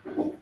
So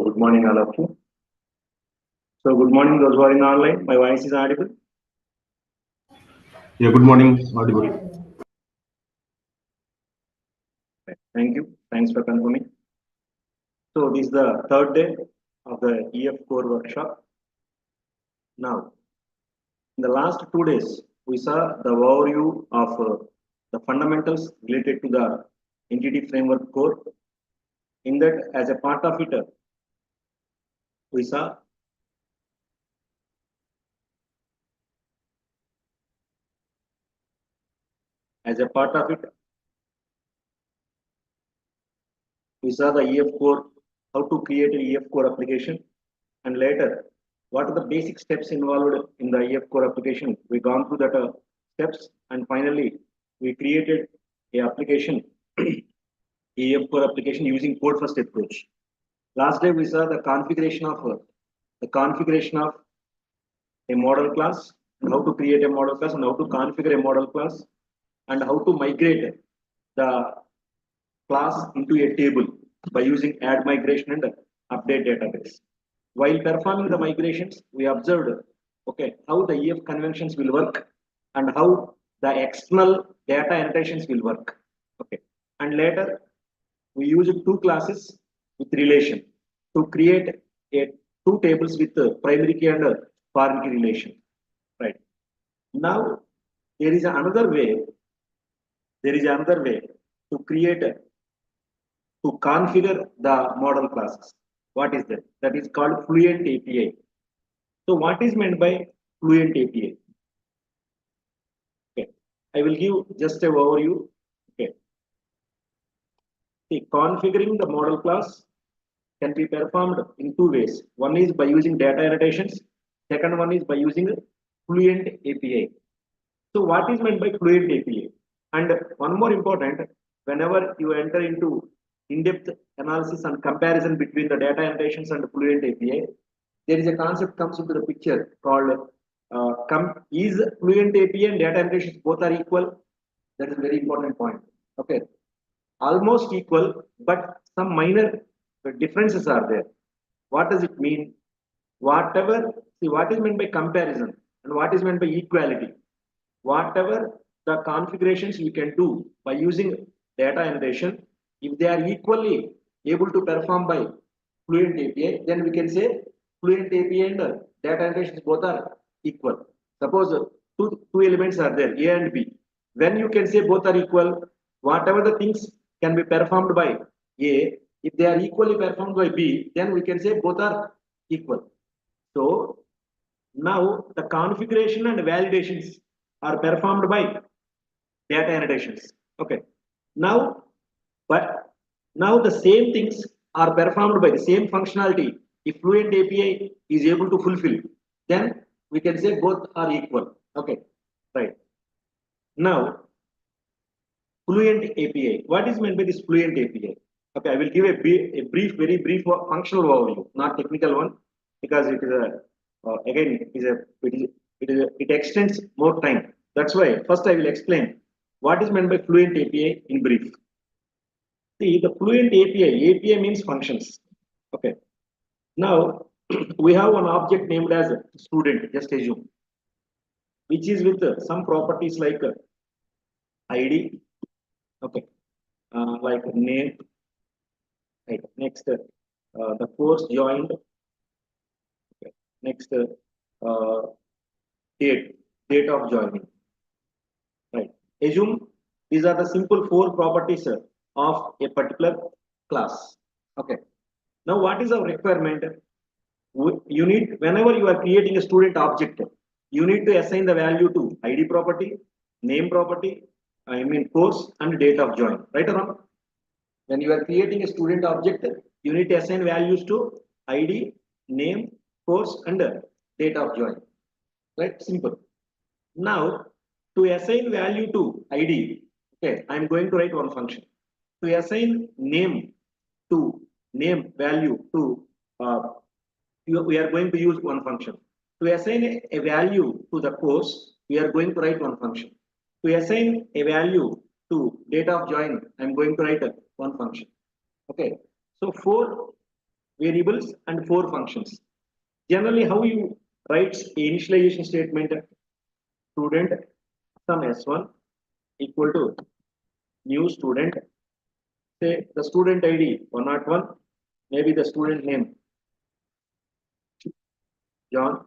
good morning, all of you. So good morning, those who are in online. My voice is audible. Yeah, good morning, audible. Thank you. Thanks for confirming. So this is the third day of the EF.core workshop. Now, in the last 2 days, we saw the overview of the fundamentals related to the entity framework core. In that, as a part of it, we saw the EF.core, how to create an EF.core application, and later, what are the basic steps involved in the EF.core application. We gone through that steps, and finally, we created a application, EF.core application using code first approach. Last day we saw the configuration of a model class, and how to create a model class, and how to configure a model class, and how to migrate the class into a table by using add migration and update database. While performing the migrations, we observed how the EF conventions will work and how the external data annotations will work. And later we used two classes with relation to create two tables with primary key and foreign key relation. Right now, there is another way. To create to configure the model classes. What is that? That is called Fluent API. So what is meant by Fluent API? I will give just an overview. See, configuring the model class can be performed in two ways. One is by using data annotations. Second one is by using Fluent API. So what is meant by Fluent API? And one more important, whenever you enter into in-depth analysis and comparison between the data annotations and Fluent API, there is a concept comes into the picture called is Fluent API and data annotations both are equal? That is a very important point. Almost equal, but some minor differences are there. What does it mean? What is meant by comparison and what is meant by equality? Whatever the configurations we can do by using data annotation, if they are equally able to perform by Fluent API, then we can say Fluent API and data annotations both are equal. Suppose two elements are there, A and B. When you can say both are equal, whatever the things can be performed by A, if they are equally performed by B, then we can say both are equal. So now the configuration and validations are performed by data annotations. Now, but now the same things are performed by the same functionality. If Fluent API is able to fulfill, then we can say both are equal. Right. Now, Fluent API. What is meant by this Fluent API? I will give a very brief functional overview, not technical one, because it is a again it extends more time. That's why first I will explain what is meant by Fluent API in brief. See, the Fluent API means functions. Okay. Now we have one object named as student, just assume, which is with some properties like ID, okay, like name, right. Next, the course joined, okay. Next, date of joining, right. Assume these are the simple four properties of a particular class, okay. Now, what is our requirement? You need, whenever you are creating a student object, you need to assign the value to ID property, name property, I mean course and date of join, right or wrong? When you are creating a student object, you need to assign values to ID, name, course and date of join, right? Simple. Now, to assign value to ID, okay, I am going to write one function. To assign to name value to we are going to use one function. To assign a value to the course, we are going to write one function. To assign a value to date of join, I'm going to write one function. Okay. So four variables and four functions. Generally, how you write a initialization statement? Student sum s1 equal to new student. Say the student ID 101, maybe the student name John.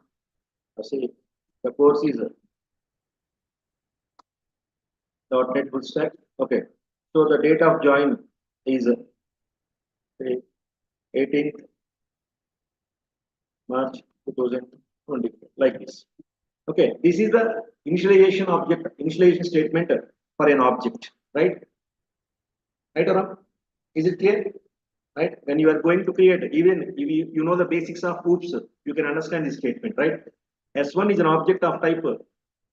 Say the course is .NET full stack. Okay. So the date of join is say 18th March 2020, like this. Okay. This is the initialization statement for an object, right? Right or wrong? Is it clear? Right? When you are going to create, even if you know the basics of hoops, you can understand this statement, right? S1 is an object of type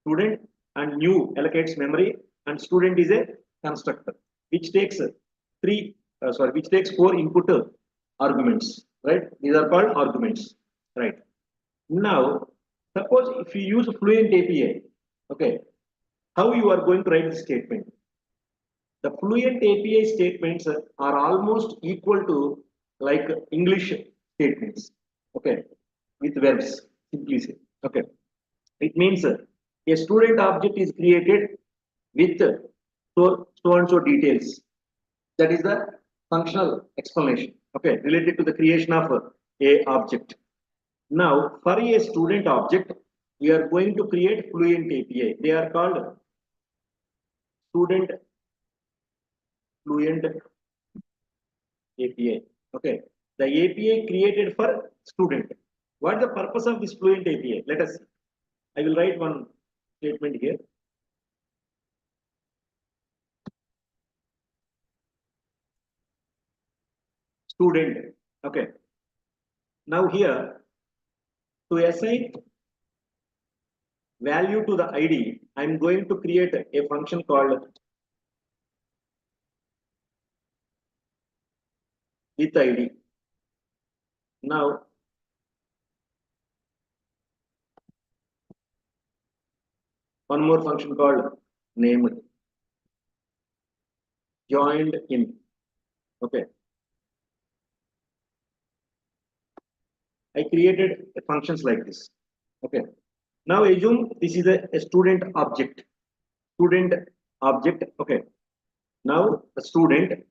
student and new allocates memory and student is a constructor which takes which takes four input arguments, right? These are called arguments, right? Now, suppose if you use Fluent API, okay, how you are going to write this statement? The Fluent API statements are almost equal to like English statements, okay, with verbs, simply say, okay. It means a student object is created with so and so details. That is the functional explanation, okay, related to the creation of a object. Now, for a student object, we are going to create Fluent API. They are called student Fluent API. Okay, the API created for student. What is the purpose of this Fluent API? Let us see. I will write one statement here. Student. Okay. Now here, to assign value to the ID, I am going to create a function called with ID. Now, one more function called name joined in. Okay. I created functions like this. Okay. Now assume this is a student object. Student object. Okay. Now a student.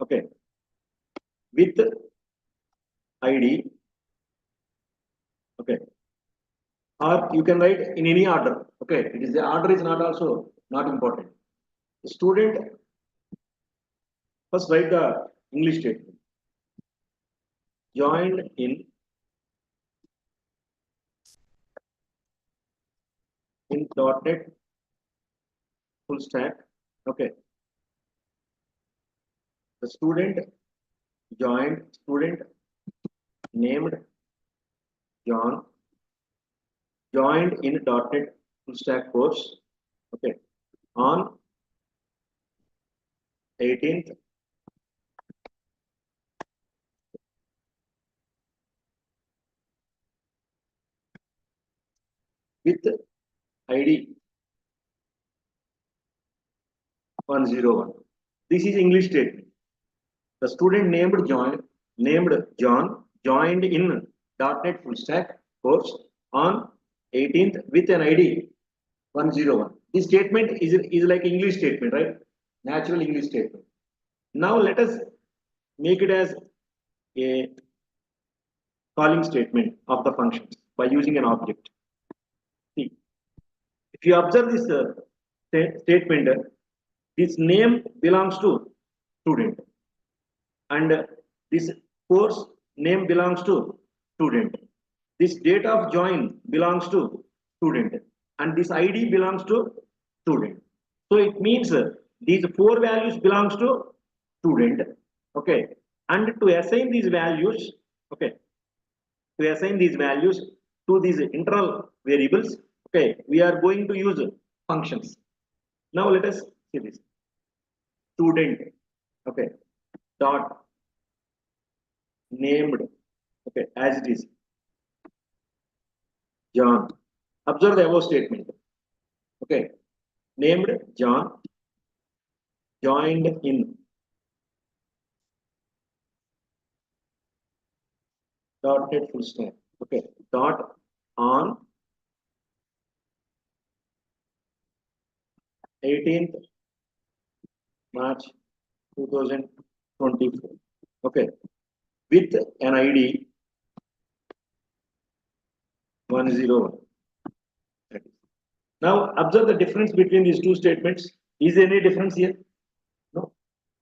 Okay. With ID. Okay. Or you can write in any order. Okay. It is the order is not also not important. Student. First write the English statement. Joined in .NET full stack. Okay. The student student named John joined in .NET full stack course. Okay. On 18th with ID 101. This is English statement. The student named John joined in .NET Full Stack course on 18th with an ID 101. This statement is like English statement, right? Natural English statement. Now let us make it as a calling statement of the functions by using an object. See, if you observe this statement, this name belongs to student and this course name belongs to student. This date of join belongs to student and this ID belongs to student. So it means these four values belongs to student. Okay, and to assign these values, okay, to assign these values to these internal variables, okay, we are going to use functions. Now let us see this student, okay, dot named, okay, as it is John. Observe the above statement, okay, named John joined in .NET Full Stack, okay, dot on 18th March 2024, okay, with an ID 101. Now observe the difference between these two statements. Is there any difference here? No.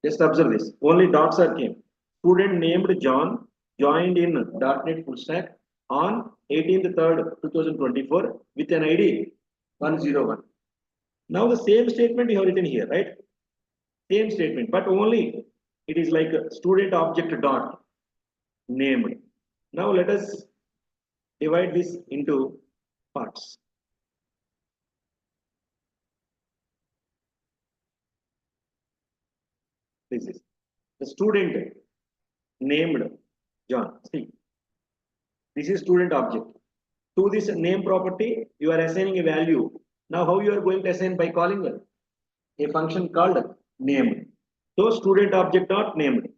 Just observe this. Only dots are came. Student named John joined in .NET Full Stack on 18th 3rd 2024 with an ID 101. Now the same statement you have written here, right? Same statement, but only it is like a student object dot named. Now let us divide this into parts. This is the student named John. See, this is student object. To this name property, you are assigning a value. Now, how you are going to assign by calling a function called named. So, student object dot named,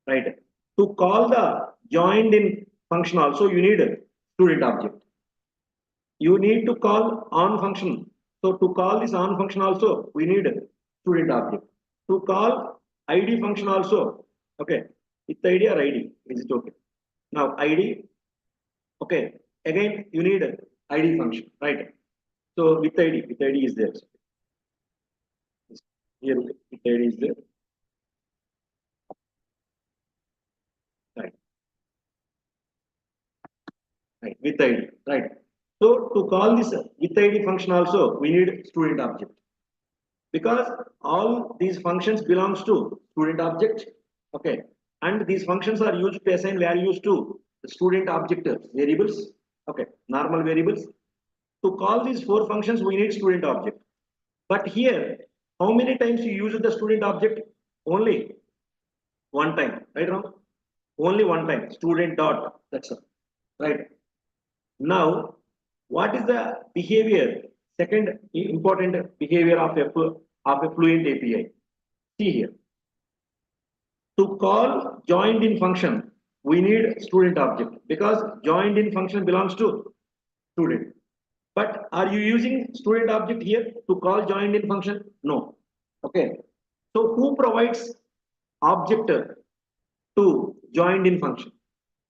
right? To call the joined in function also, you need a student object. You need to call on function. So, to call this on function also, we need a student object. To call ID function also, okay, with ID or ID, is it okay? Now, ID, okay, again, you need a ID function, right? So, with ID is there. Here, with ID is there. Right. Right, with ID, right. So to call this with ID function also, we need student object because all these functions belongs to student object, okay, and these functions are used to assign values to the student object variables, okay, normal variables. To call these four functions, we need student object. But here, how many times you use the student object? Only one time, right, Ram? Only one time, student dot, that's all, right? Now, what is the behavior? Second important behavior of a Fluent API. See here. To call joined in function, we need student object because joined in function belongs to student. But are you using student object here to call joined in function? No. Okay. So who provides object to joined in function?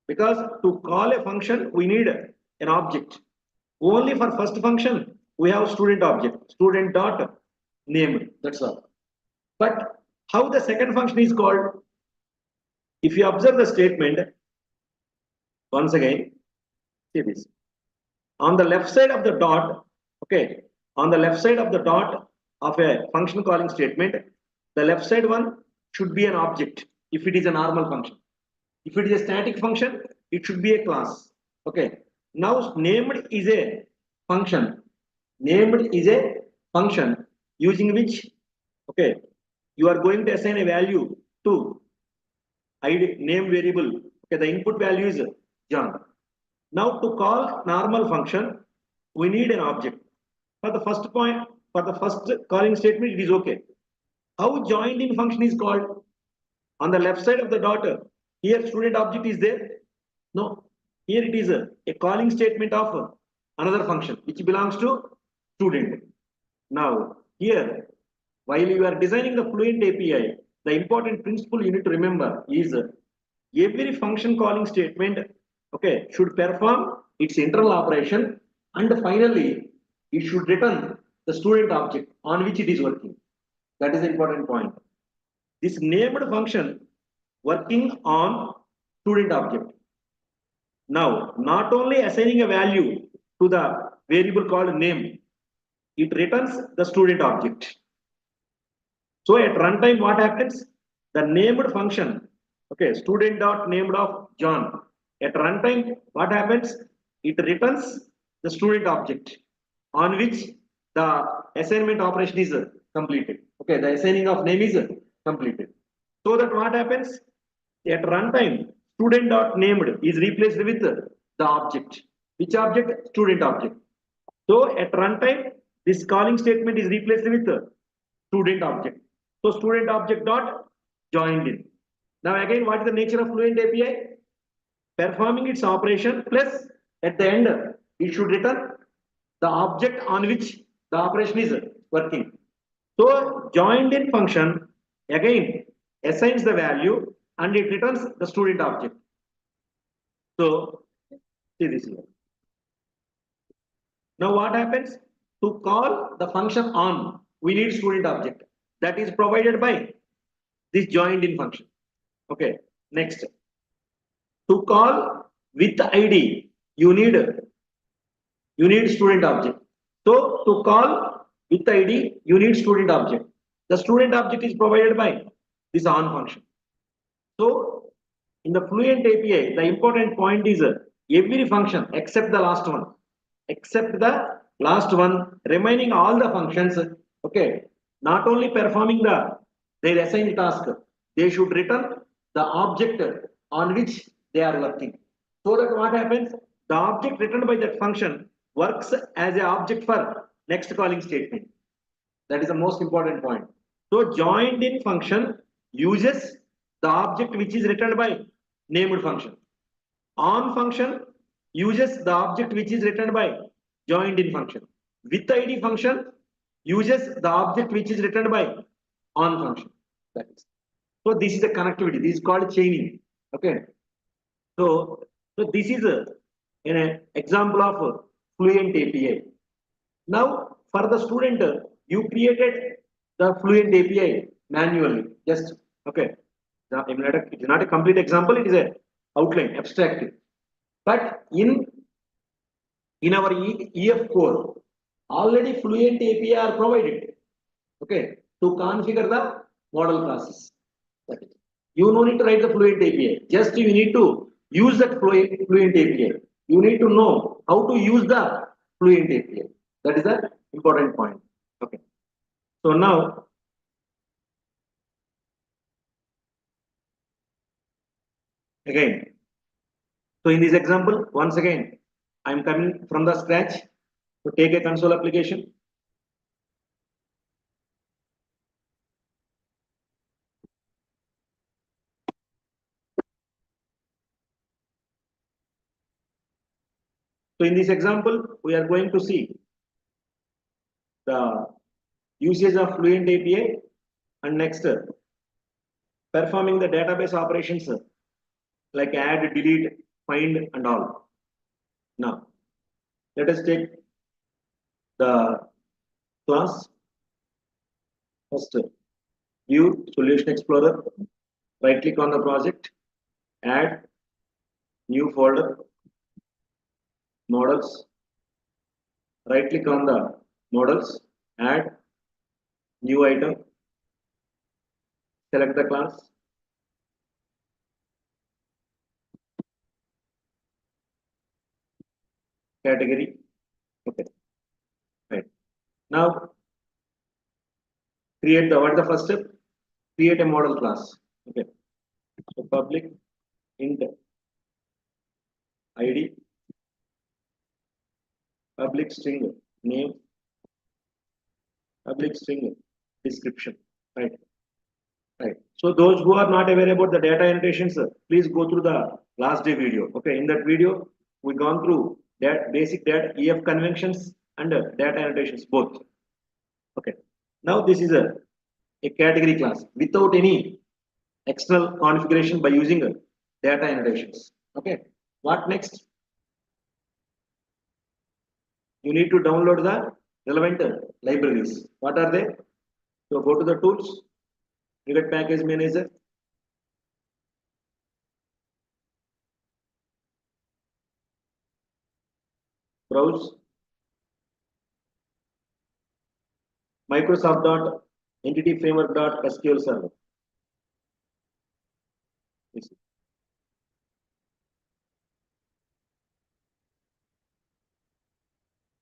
Because to call a function, we need an object. Only for first function, we have student object, student dot name. That's all. But how the second function is called? If you observe the statement, once again, see this. On the left side of the dot, okay, on the left side of the dot of a function calling statement, the left side one should be an object if it is a normal function. If it is a static function, it should be a class. Okay. Now named is a function. Named is a function using which, okay, you are going to assign a value to ID name variable. Okay, the input value is John. Now to call normal function, we need an object. For the first point, for the first calling statement, it is okay. How joined in function is called? On the left side of the dot, here student object is there. No, here it is a calling statement of another function which belongs to student. Now, here, while you are designing the Fluent API, the important principle you need to remember is every function calling statement, okay, should perform its internal operation, and finally, it should return the student object on which it is working. That is the important point. This named function working on student object. Now, not only assigning a value to the variable called name, it returns the student object. So at runtime, what happens? The named function, okay, student dot named of John. At runtime, what happens? It returns the student object on which the assignment operation is completed. Okay, the assigning of name is completed. So that what happens? At runtime, student dot named is replaced with the object. Which object? Student object. So at runtime, this calling statement is replaced with student object. So student object dot joined in. Now again, what is the nature of Fluent API? Performing its operation plus at the end, it should return the object on which the operation is working. So joined in function again assigns the value and it returns the student object. So see this here. Now what happens? To call the function on, we need student object. That is provided by this joined in function. Okay, next. To call with ID, you need student object. So to call with ID, you need student object. The student object is provided by this on function. So in the Fluent API, the important point is every function except the last one, remaining all the functions, okay, not only performing their assigned task, they should return the object on which they are working. So that what happens? The object returned by that function works as an object for next calling statement. That is the most important point. So joined in function uses the object which is returned by named function. On function uses the object which is returned by joined in function. With ID function uses the object which is returned by on function. That is. So this is a connectivity. This is called chaining. Okay. So this is an example of Fluent API. Now, for the student, you created the Fluent API manually. Just okay. It is not a complete example. It is a outline, abstract. But in our EF.core, already Fluent API are provided. Okay, to configure the model classes. You no need to write the Fluent API. Just you need to use that Fluent API. You need to know how to use the Fluent API. That is the important point. Okay. So now, again, so in this example, once again, I am coming from the scratch to take a console application. So in this example, we are going to see the usage of Fluent API and next performing the database operations like add, delete, find and all. Now, let us take the class. First, view solution explorer, right click on the project, add new folder, models, right click on the models, add new item, select the class, category. Okay, right. Now create what is the first step? Create a model class. Okay, so public int id, public string name, public string description. Right. Right. So those who are not aware about the data annotations, please go through the last day video. Okay. In that video, we gone through that basic data EF conventions and data annotations both. Okay. Now this is a category class without any external configuration by using data annotations. Okay. What next? You need to download the relevant libraries. What are they? So go to the tools, you get package manager, browse Microsoft dot entity framework dot SQL server.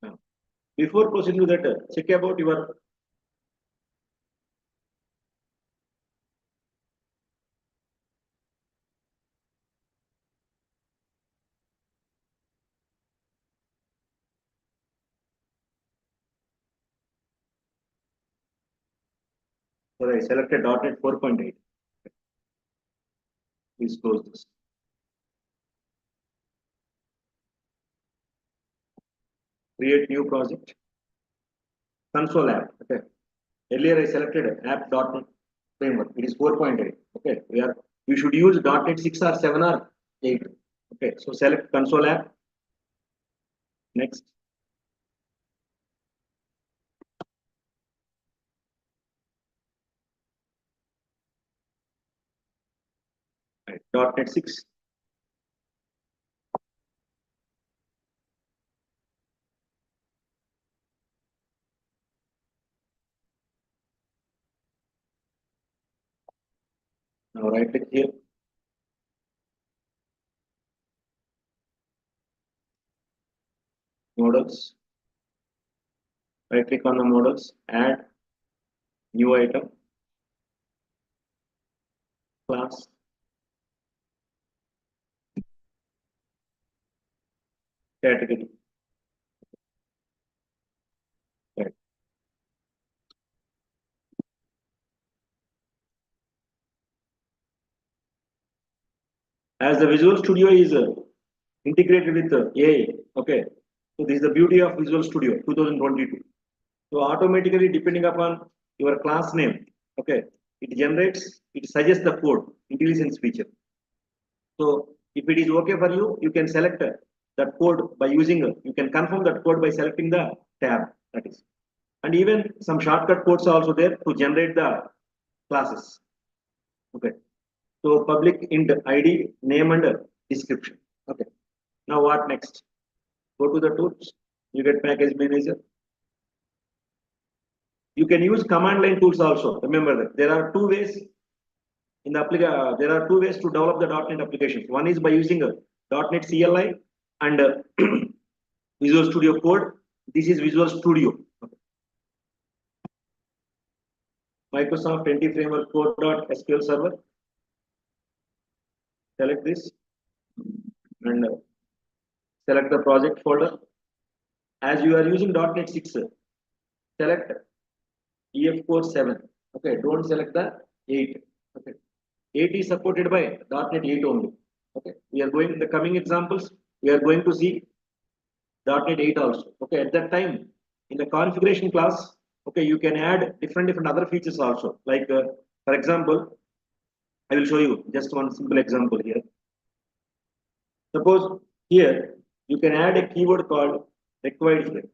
Now, before proceeding to that, check about your so I selected .NET 4.8. Please close this. Create new project. Console app. Okay. Earlier I selected app.NET framework. It is 4.8. Okay. We should use .NET 6 or 7 or 8. Okay. So select console app. Next. Right. .NET 6. Now right click here. Models. Right click on the models. Add new item. Class. Category. Right. As the Visual Studio is integrated with AI. Okay. So this is the beauty of Visual Studio 2022. So automatically depending upon your class name, okay, it suggests the code intelligence feature. So if it is okay for you, you can select that code by using, you can confirm that code by selecting the tab, that is. And even some shortcut codes are also there to generate the classes. Okay. So public int ID, name and description. Okay. Now what next? Go to the tools, you get package manager. You can use command line tools also. Remember that there are two ways in the there are two ways to develop the .NET applications. One is by using a .NET CLI and Visual Studio Code. This is Visual Studio. Okay. Microsoft Entity Framework Code.SQL Server. Select this and select the project folder. As you are using .NET 6, select EF.core 7. Okay, don't select the 8. Okay, 8 is supported by .NET 8 only. Okay, we are going in the coming examples. We are going to see .NET 8 also. Okay, at that time in the configuration class, okay, you can add different other features also. Like for example, I will show you just one simple example here. Suppose here you can add a keyword called required here.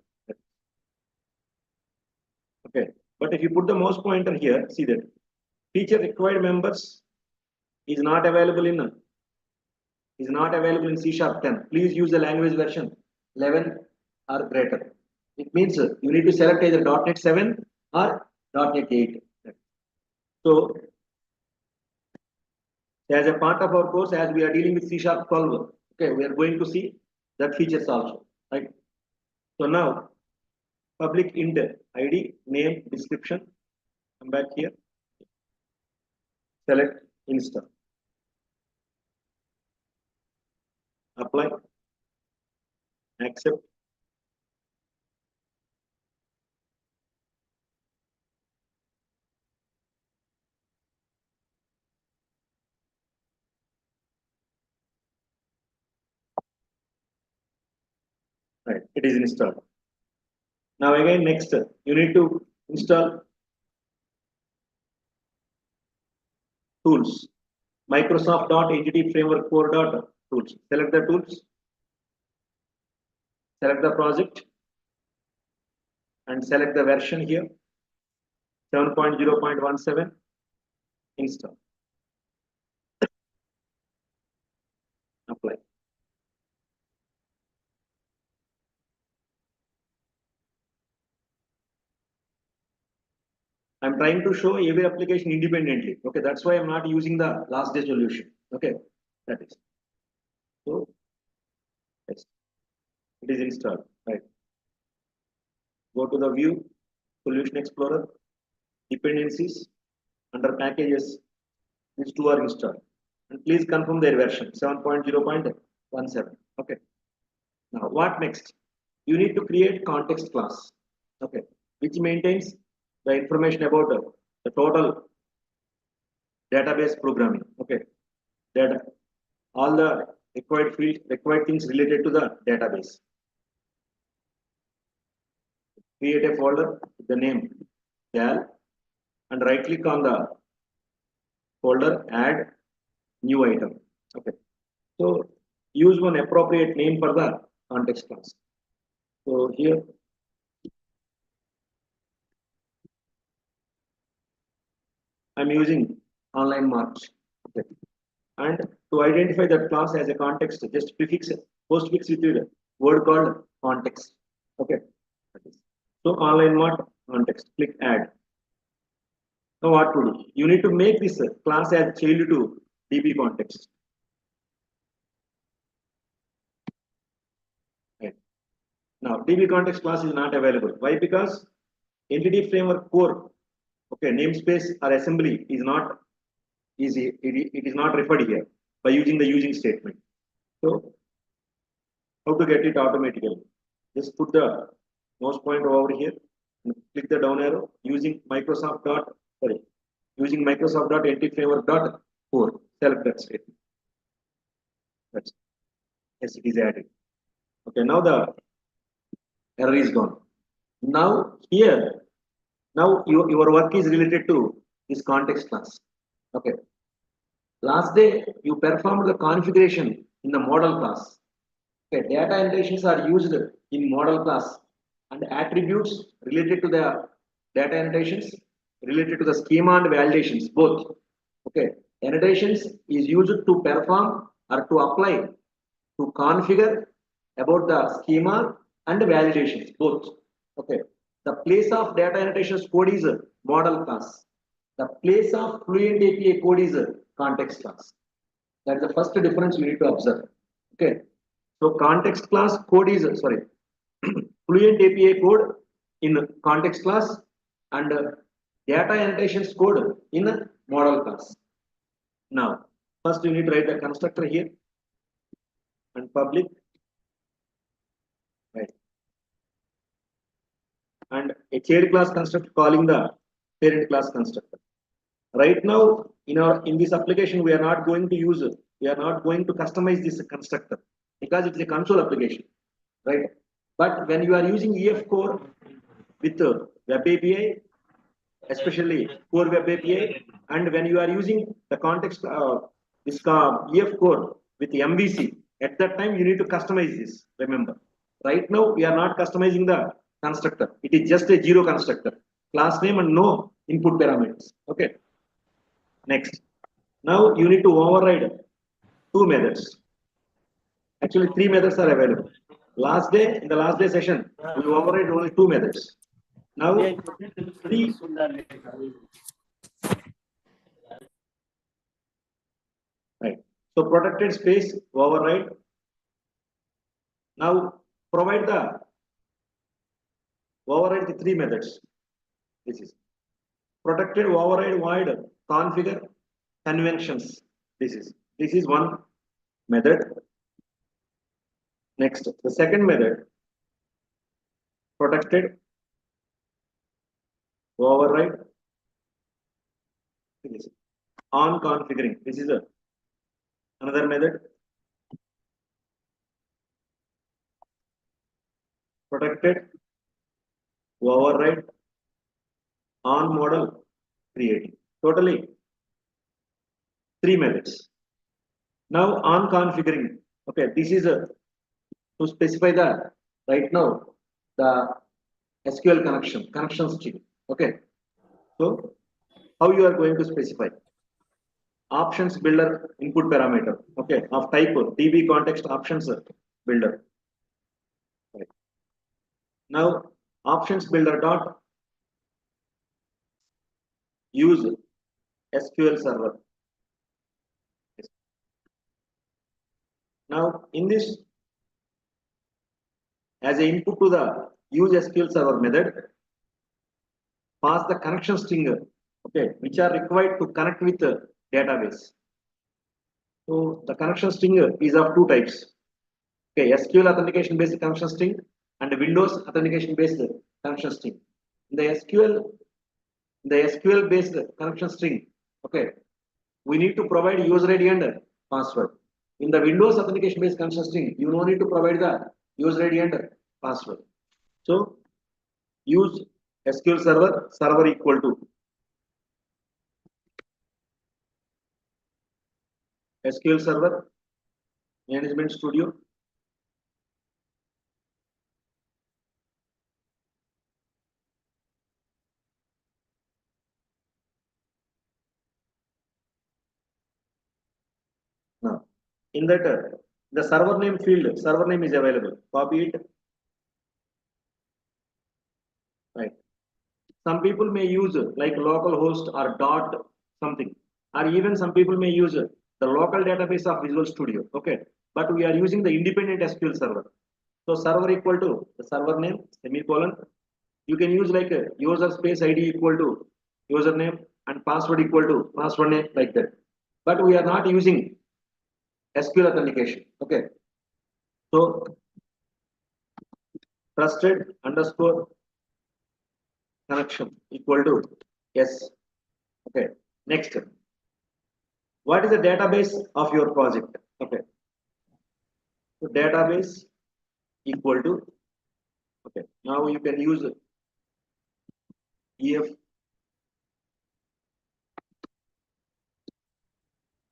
Okay, but if you put the mouse pointer here, see that feature required members is not available in C# 10. Please use the language version 11 or greater. It means you need to select either .NET 7 or .NET 8. So as a part of our course, as we are dealing with C# 12, okay, we are going to see that features also, right? So now public int ID, name, description. Come back here. Select install. Apply. Accept. Right, it is installed. Now again, next you need to install tools. Microsoft.entity framework core.tools. Select the tools, select the project, and select the version here 7.0.17. Install. Apply. I'm trying to show every application independently. Okay, that's why I'm not using the last day solution. Okay, that is. So, yes, it is installed. Right. Go to the view, solution explorer, dependencies, under packages, these two are installed. And please confirm their version 7.0.17. Okay. Now, what next? You need to create context class. Okay, which maintains the information about the total database programming. Okay, data, all the required fields, required things related to the database. Create a folder with the name gal and right click on the folder, add new item. Okay, so use one appropriate name for the context class. So here I'm using online marks. Okay. And to identify that class as a context, just prefix postfix with the word called context. Okay. So online mod context, click add. Now what to do? You need to make this class as child to DB context. Okay. Now DB context class is not available. Why? Because entity framework core, okay, namespace or assembly is not easy. It is not referred here by using the using statement. So how to get it automatically? Just put the mouse pointer over here and click the down arrow using Microsoft.entity framework dot core. Select that statement. That's yes, it is added. Okay, now the error is gone. Now here, now your work is related to this context class. Okay. Last day you performed the configuration in the model class. Okay, data annotations are used in model class and attributes related to the data annotations related to the schema and validations both. Okay, annotations is used to perform or to apply to configure about the schema and validations both. Okay, the place of data annotations code is a model class. The place of Fluent API code is a context class. That's the first difference you need to observe. Okay, so context class code is sorry, Fluent API code in context class and data annotations code in model class. Now, first you need to write the constructor here and public, right? And a child class constructor calling the parent class constructor. Right now, in this application, we are not going to use it. We are not going to customize this constructor because it's a console application, right? But when you are using EF.core with web API, especially core web API, and when you are using the context this EF.core with MVC, at that time you need to customize this. Remember, right now we are not customizing the constructor. It is just a zero constructor, class name and no input parameters. Okay. Next, now you need to override two methods. Actually, three methods are available. In the last day session, we override only two methods. Now, three. Right. So protected space override. Now provide the override the three methods. This is protected override void configure conventions. This is one method. Next, the second method protected override on configuring. This is another method. protected, override, on model creating. Totally 3 methods. Now on configuring. Okay, this is to specify the right now the SQL connection string. Okay, so how you are going to specify options builder input parameter. Okay, of type DB context options builder. Right. Now options builder dot use SQL server. Now in this, as an input to the use SQL server method, pass the connection string, okay, which are required to connect with the database. So the connection string is of two types. Okay, SQL authentication based connection string and Windows authentication based connection string. In the SQL based connection string, okay, we need to provide user ID and password. In the Windows authentication based connection string, you no need to provide the user ID and password. So use SQL server equal to SQL server management studio now. In that the server name field, server name is available. Copy it. Right. Some people may use like localhost or dot something, or even some people may use the local database of Visual Studio. Okay, but we are using the independent SQL server. So server equal to the server name semicolon. You can use like a user space ID equal to username and password equal to password name like that. But we are not using SQL authentication. Okay, so trusted underscore connection equal to yes. Okay, next. What is the database of your project? Okay, so database equal to, okay, now you can use EF.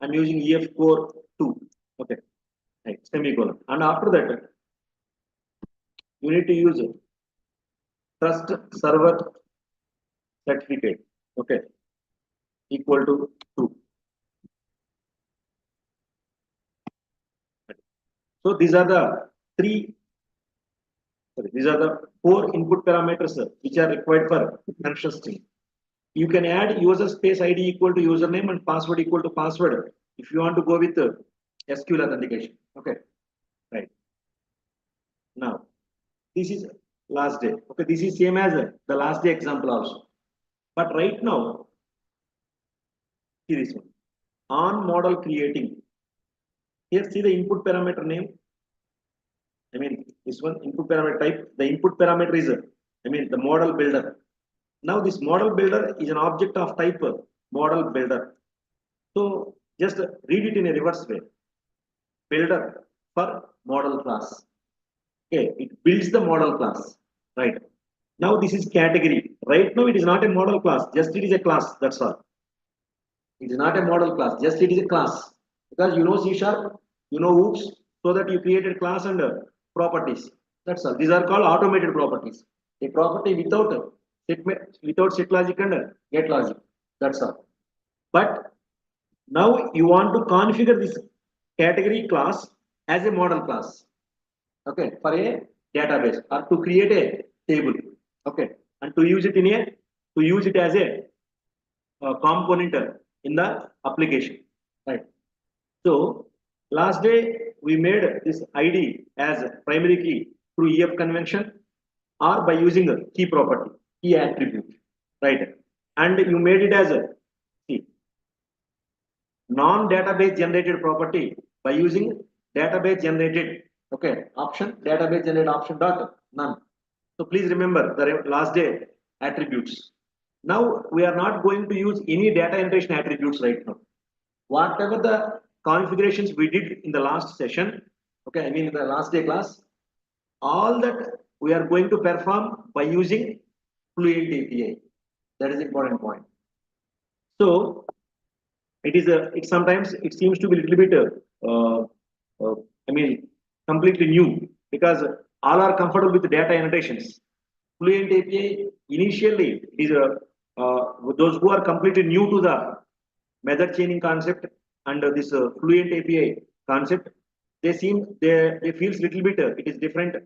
I'm using EF.core 2. Okay, right, semicolon. And after that, you need to use trust server certificate. Okay, equal to 2. So these are the these are the 4 input parameters which are required for connection string. You can add user space ID equal to username and password equal to password if you want to go with SQL authentication. Okay, right. Now this is last day. Okay, this is same as the last day example also. But right now, see this one. On model creating. Here see the input parameter name. I mean this one input parameter type. The input parameter is the model builder. Now this model builder is an object of type model builder. So just read it in a reverse way. Builder for model class. Okay, it builds the model class. Right. Now this is category. Right now it is not a model class, just it is a class. That's all. It is not a model class, just it is a class. Because you know C sharp, you know oops, so that you created class and properties. That's all. These are called automated properties. A property without set logic and get logic. That's all. But now you want to configure this category class as a model class. Okay, for a database or to create a table. Okay, and to use it as a component in the application, right? So last day we made this ID as primary key through EF convention or by using a key property, key attribute, right? And you made it as a see, non-database generated property by using database generated, okay, option database generated option dot none. So please remember the last day attributes. Now we are not going to use any data integration attributes right now. Whatever the configurations we did in the last session, okay, I mean in the last day class, all that we are going to perform by using Fluent API. That is important point. So it sometimes it seems to be a little bit I mean completely new because all are comfortable with the data annotations. Fluent API initially is those who are completely new to the method chaining concept and this Fluent API concept, they feels little bit it is different.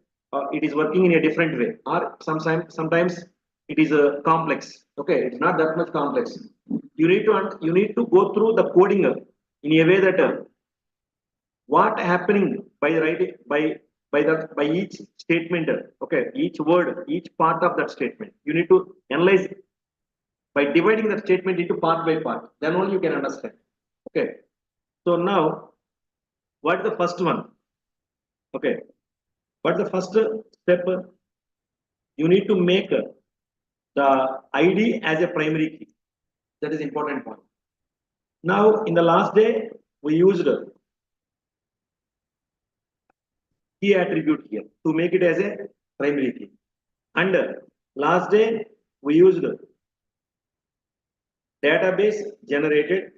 It is working in a different way, or sometimes it is complex. Okay, it's not that much complex. You need to go through the coding in a way that what happening by writing by each statement. Okay, each word, each part of that statement, you need to analyze by dividing that statement into part by part, then only you can understand. Okay, so now what is the first one? Okay, what is the first step? You need to make the id as a primary key. That is important point. Now in the last day we used key attribute here to make it as a primary key, and last day we used database generated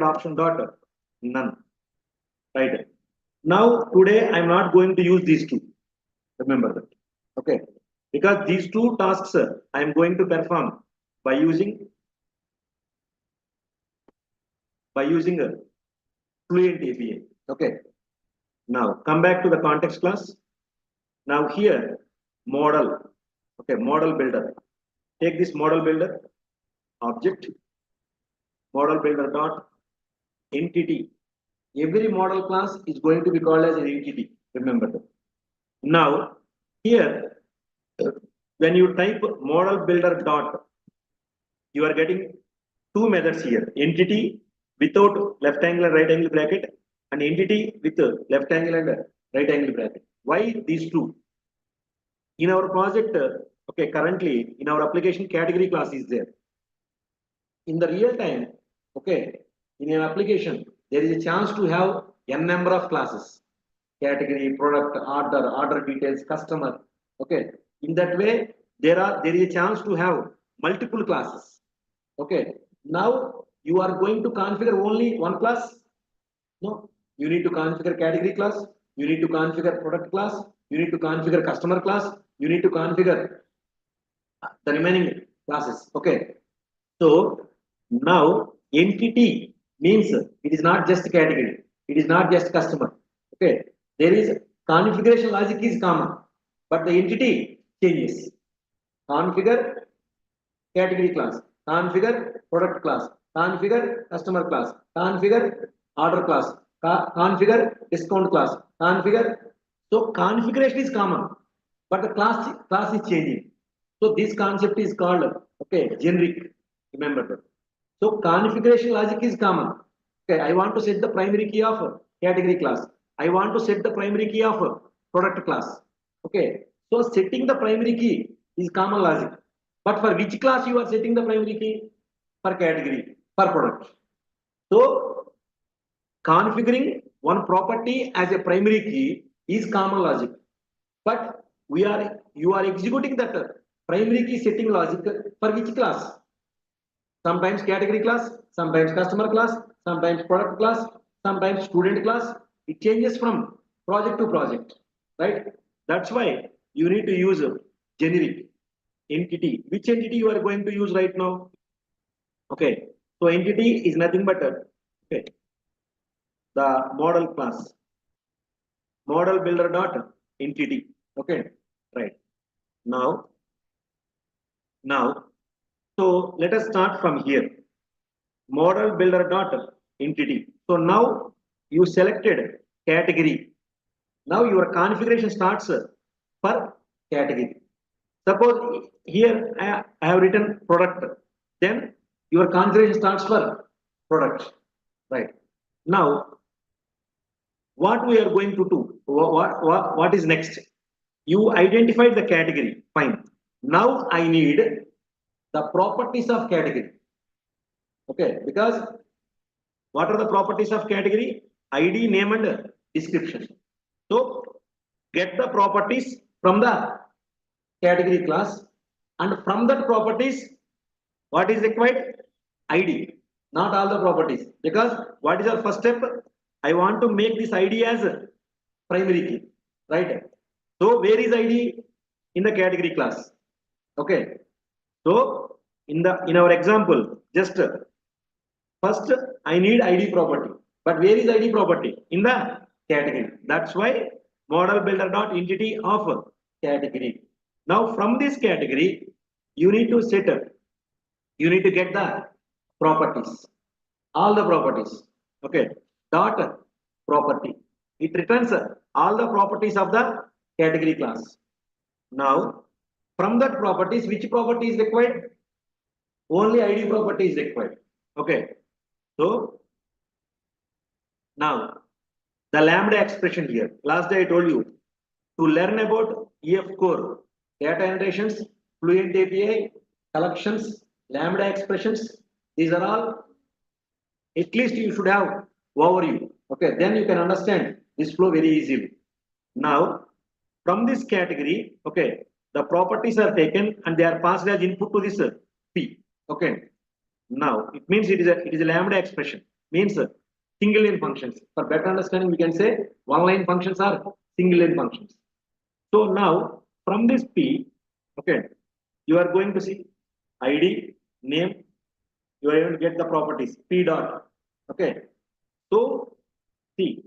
option dot none, right? Now today I'm not going to use these two, remember that. Okay, because these two tasks I'm going to perform by using a Fluent API. Okay, now come back to the context class. Now here model, okay, model builder, take this model builder object, model builder dot entity. Every model class is going to be called as an entity, remember that. Now here when you type model builder dot, you are getting two methods here: entity without left angle and right angle bracket, and entity with left angle and right angle bracket. Why these two? In our project, okay, currently in our application, category class is there. In the real time, okay, in an application there is a chance to have n number of classes: category, product, order details, customer. Okay, in that way there is a chance to have multiple classes. Okay, now you are going to configure only one class? No, you need to configure category class, you need to configure product class, you need to configure customer class, you need to configure the remaining classes. Okay, so now entity means it is not just category, it is not just customer. Okay, there is configuration logic is common, but the entity changes. Configure category class, configure product class, configure customer class, configure order class, configure discount class, configure. So configuration is common, but the class is changing. So this concept is called, okay, generic. Remember that. So configuration logic is common. Okay, I want to set the primary key of category class. I want to set the primary key of product class. Okay, so setting the primary key is common logic. But for which class you are setting the primary key? For category, for product. So configuring one property as a primary key is common logic. But you are executing that primary key setting logic for which class? Sometimes category class, sometimes customer class, sometimes product class, sometimes student class. It changes from project to project, right? That's why you need to use a generic entity. Which entity you are going to use right now? Okay, so entity is nothing but okay, the model class, model builder dot entity. Okay, right. Now, so let us start from here. Model builder dot entity. So now you selected category. Now your configuration starts for category. Suppose here I have written product, then your configuration starts for product, right? Now what we are going to do? What is next? You identified the category, fine. Now I need the properties of category. Okay, because what are the properties of category? ID, name, and description. So get the properties from the category class, and from that properties, what is required? ID, not all the properties. Because what is our first step? I want to make this ID as a primary key, right? So where is ID? In the category class. Okay. So in our example, just first I need ID property. But where is ID property? In the category. That's why model builder dot entity of category. Now from this category, you need to set up, you need to get the properties, all the properties. Okay. Dot property. It returns all the properties of the category class. Now, from that properties, which property is required? Only ID property is required. Okay. So, now the lambda expression here. Last day I told you to learn about EF.core, data annotations, Fluent API, collections, lambda expressions. These are all, at least you should have overview. Okay. Then you can understand this flow very easily. Now, from this category, okay, the properties are taken and they are passed as input to this P. Okay. Now it means it is a lambda expression. Means single line functions. For better understanding, we can say one line functions are single line functions. So now from this P, okay, you are going to see ID, name. You are able to get the properties P dot. Okay. So see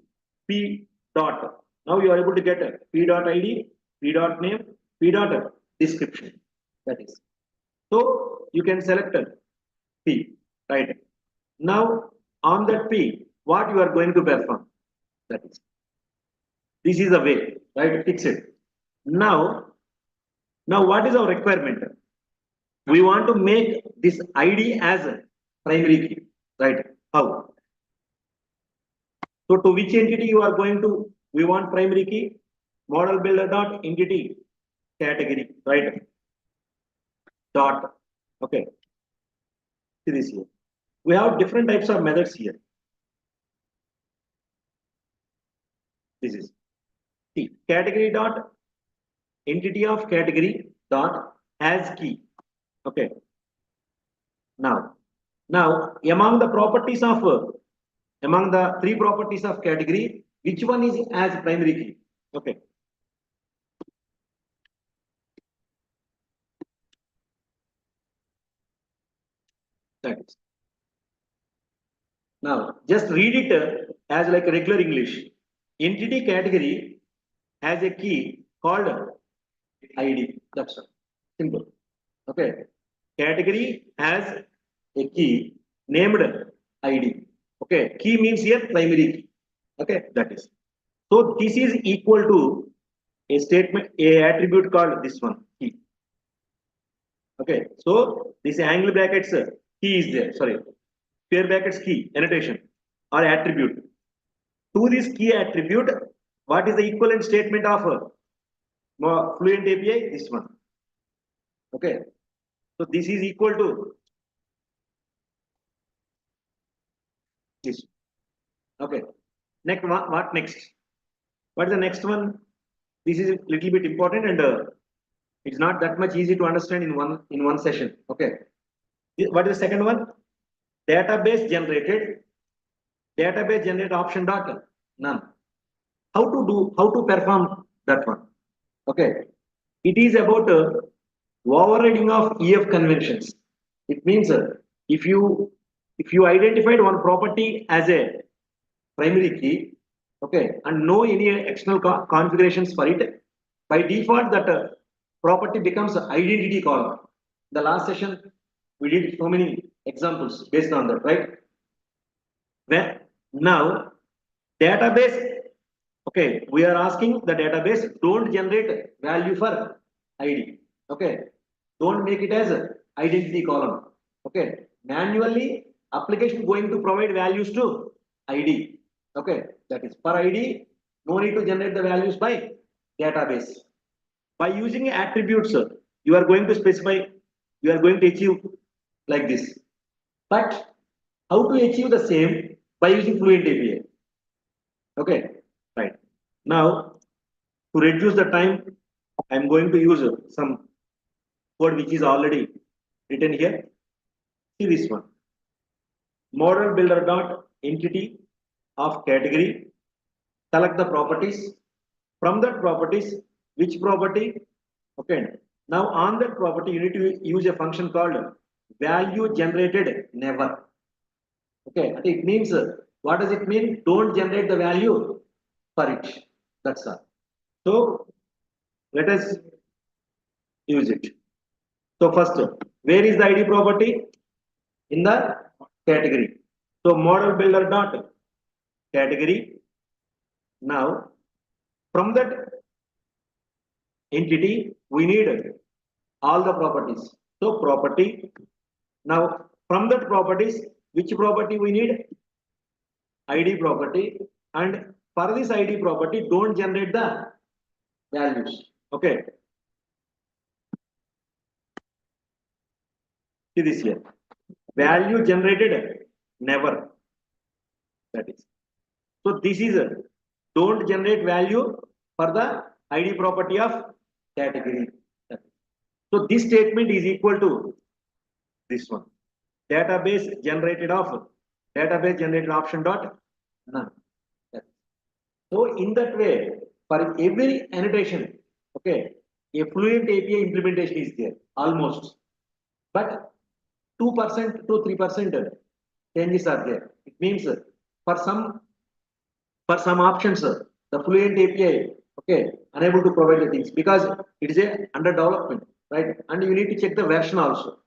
P dot. Now you are able to get a P dot ID, P dot name, P dot description. That is. So you can select a P, right? Now on that P, what you are going to perform? That is. This is the way, right? Fix it. Now, what is our requirement? We want to make this ID as a primary key, right? How? So to which entity you are going to, we want primary key, model builder dot entity category, right? Dot, okay. See this here. We have different types of methods here. This is see, category dot entity of category dot has key. Okay. Now among the properties of among the three properties of category, which one is as primary key? Okay. That is. Now just read it as like a regular English. Entity category has a key called ID. That's all. Simple. Okay. Category has a key named ID. Okay. Key means here primary key. Okay. That is. So this is equal to a statement, a attribute called this one key. Okay. So this angle brackets key is there. Sorry. Square brackets key annotation or attribute. To this key attribute, what is the equivalent statement of Fluent API? This one. Okay. So this is equal to this. Okay. Next, what next? What is the next one? This is a little bit important and it's not that much easy to understand in one session. Okay. What is the second one? Database generated option dot none. How to perform that one? Okay. It is about overriding of EF conventions. It means if you identified one property as a primary key, okay, and no any external configurations for it, by default that property becomes identity column. The last session we did so many examples based on that, right? Where now database, okay, we are asking the database don't generate value for ID. Okay, don't make it as a identity column. Okay, manually application going to provide values to ID. Okay, that is per ID. No need to generate the values by database. By using attributes, you are going to specify. You are going to achieve like this. But how to achieve the same by using Fluent API? Okay, right. Now To reduce the time, I'm going to use some code which is already written here. See this one. Model builder dot entity of category. Select the properties. From that properties, which property? Okay. Now on that property, you need to use a function called value generated never. Okay. It means what does it mean? Don't generate the value for it. That's all. So let us use it. So first, where is the ID property? In the category. So model builder dot category. Now from that entity, we need all the properties. So property. Now from that properties, which property we need? ID property. And for this ID property, don't generate the values. Okay. See this here. Value generated never. That is. So this is don't generate value for the ID property of category. So this statement is equal to this one. Database generated option dot none. So in that way, for every annotation, okay, a Fluent API implementation is there almost, but 2% to 3% changes are there. It means for some options, the Fluent API, okay, unable to provide the things because it is a under development, right? And you need to check the version also,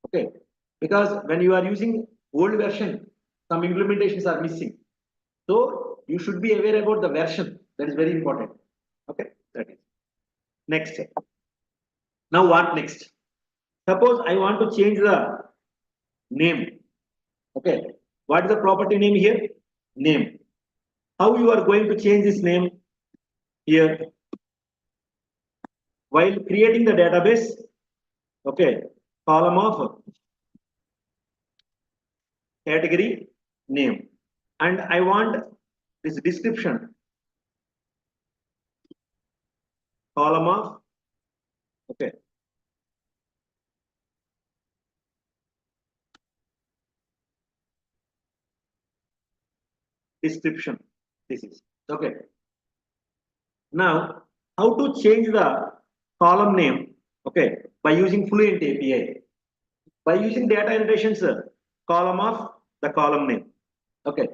okay, because when you are using old version, some implementations are missing. So you should be aware about the version. That is very important. Okay, that is next. Now what next? Suppose I want to change the name. Okay, what is the property name here? Name. How you are going to change this name here? While creating the database, okay, column of category name, and I want this description column of okay description. This is okay. Now, how to change the column name? Okay, by using Fluent API, by using data annotations, column of the column name. Okay,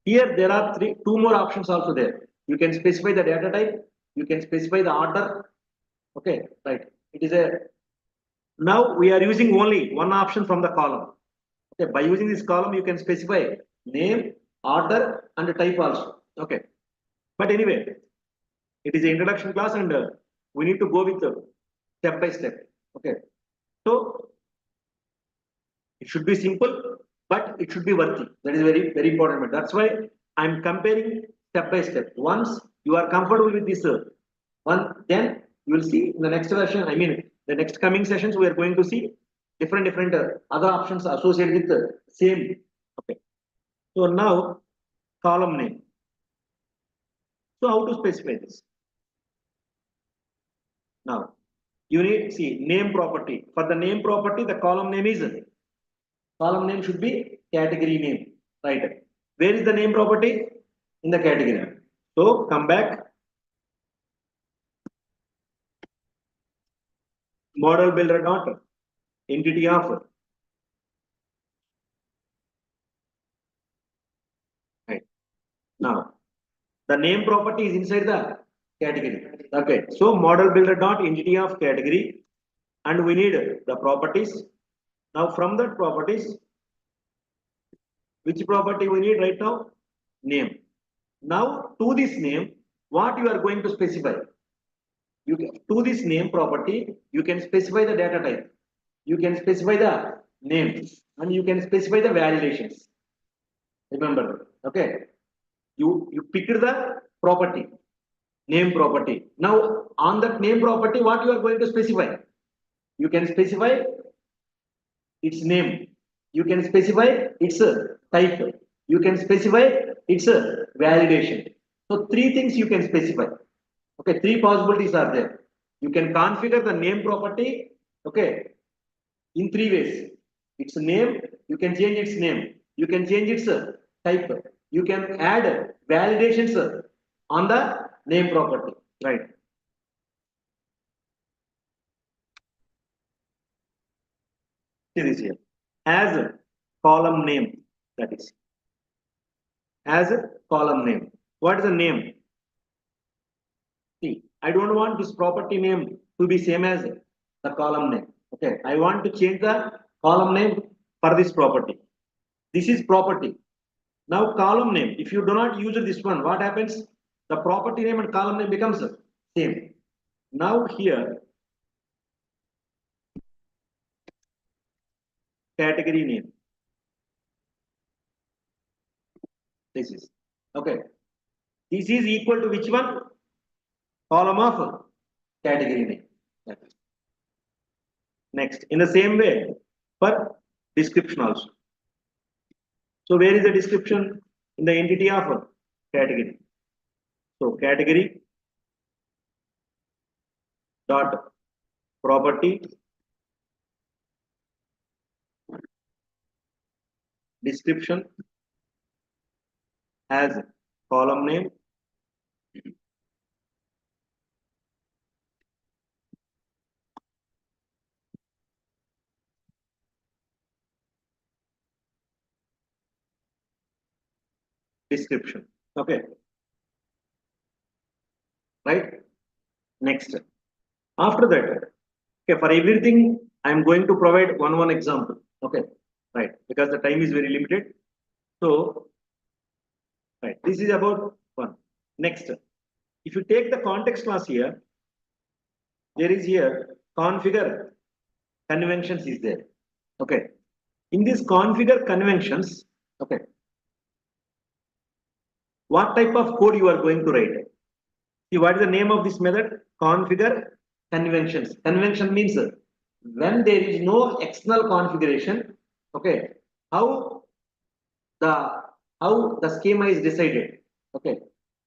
here there are two more options also there. You can specify the data type. You can specify the order. Okay, right. It is a now we are using only one option from the column. Okay, by using this column, you can specify name, order, and type also. Okay, but anyway, it is an introduction class and we need to go with step by step. Okay, so it should be simple, but it should be worthy. That is very important. That's why I'm comparing step by step. Once you are comfortable with this one, then you will see in the next version. I mean, the next coming sessions we are going to see different other options associated with the same. Okay, so now column name. So how to specify this? Now you need see name property. For the name property, the column name should be category name, right? Where is the name property? In the category. So come back. Model builder dot entity of right. Now the name property is inside the category. Okay. So model builder dot entity of category, and we need the properties. Now from that properties, which property we need right now? Name. Now to this name, what you are going to specify? You can, to this name property, you can specify the data type. You can specify the name, and you can specify the validations. Remember, okay? You picked the property, name property. Now on that name property, what you are going to specify? You can specify its name. You can specify its type. You can specify its validation. So three things you can specify. Okay, three possibilities are there. You can configure the name property, okay, in three ways. Its name, you can change its name, you can change its type, you can add validations on the name property, right? See this here as column name, that is as column name. What is the name? See, I don't want this property name to be same as the column name. Okay, I want to change the column name for this property. This is property. Now column name, if you do not use this one, what happens? The property name and column name becomes same. Now here category name. This is okay. This is equal to which one? Column of category name. Next, in the same way for description also. So where is the description? In the entity of category. So category dot property description as column name description. Okay, right? Next, after that, okay, for everything I am going to provide one example. Okay, right, because the time is very limited. So right, this is about one. Next, if you take the context class here, there is here configure conventions is there. Okay, in this configure conventions, okay, what type of code you are going to write? See, what is the name of this method? Configure conventions. Convention means when there is no external configuration, okay, how the how the schema is decided, okay,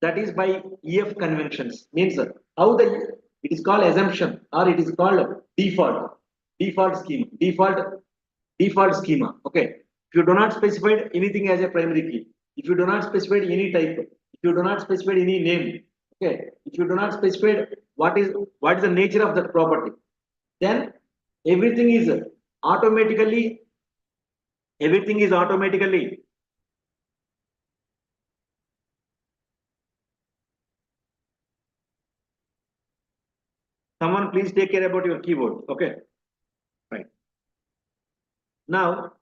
that is by EF conventions. Means how the it is called assumption or it is called default scheme, default schema. Okay, if you do not specify anything as a primary key, if you do not specify any type, if you do not specify any name, okay, if you do not specify what is the nature of that property, then everything is automatically everything is automatically someone please take care about your keyboard. Okay, right. Now,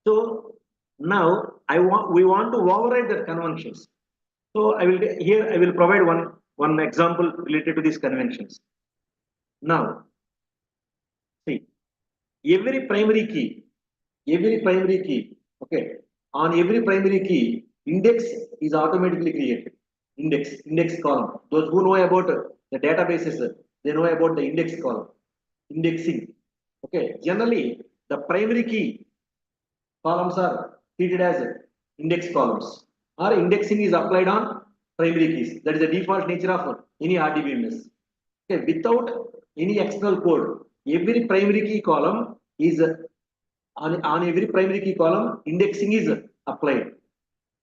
so now we want to override that conventions. So I will provide one example related to these conventions. Now, see, every primary key, okay, on every primary key, index is automatically created. Index column. Those who know about the databases, they know about the index column, indexing. Okay, generally the primary key columns are treated as index columns, or indexing is applied on primary keys. That is the default nature of any RDBMS. Okay, without any external code, every primary key column is on every primary key column, indexing is applied.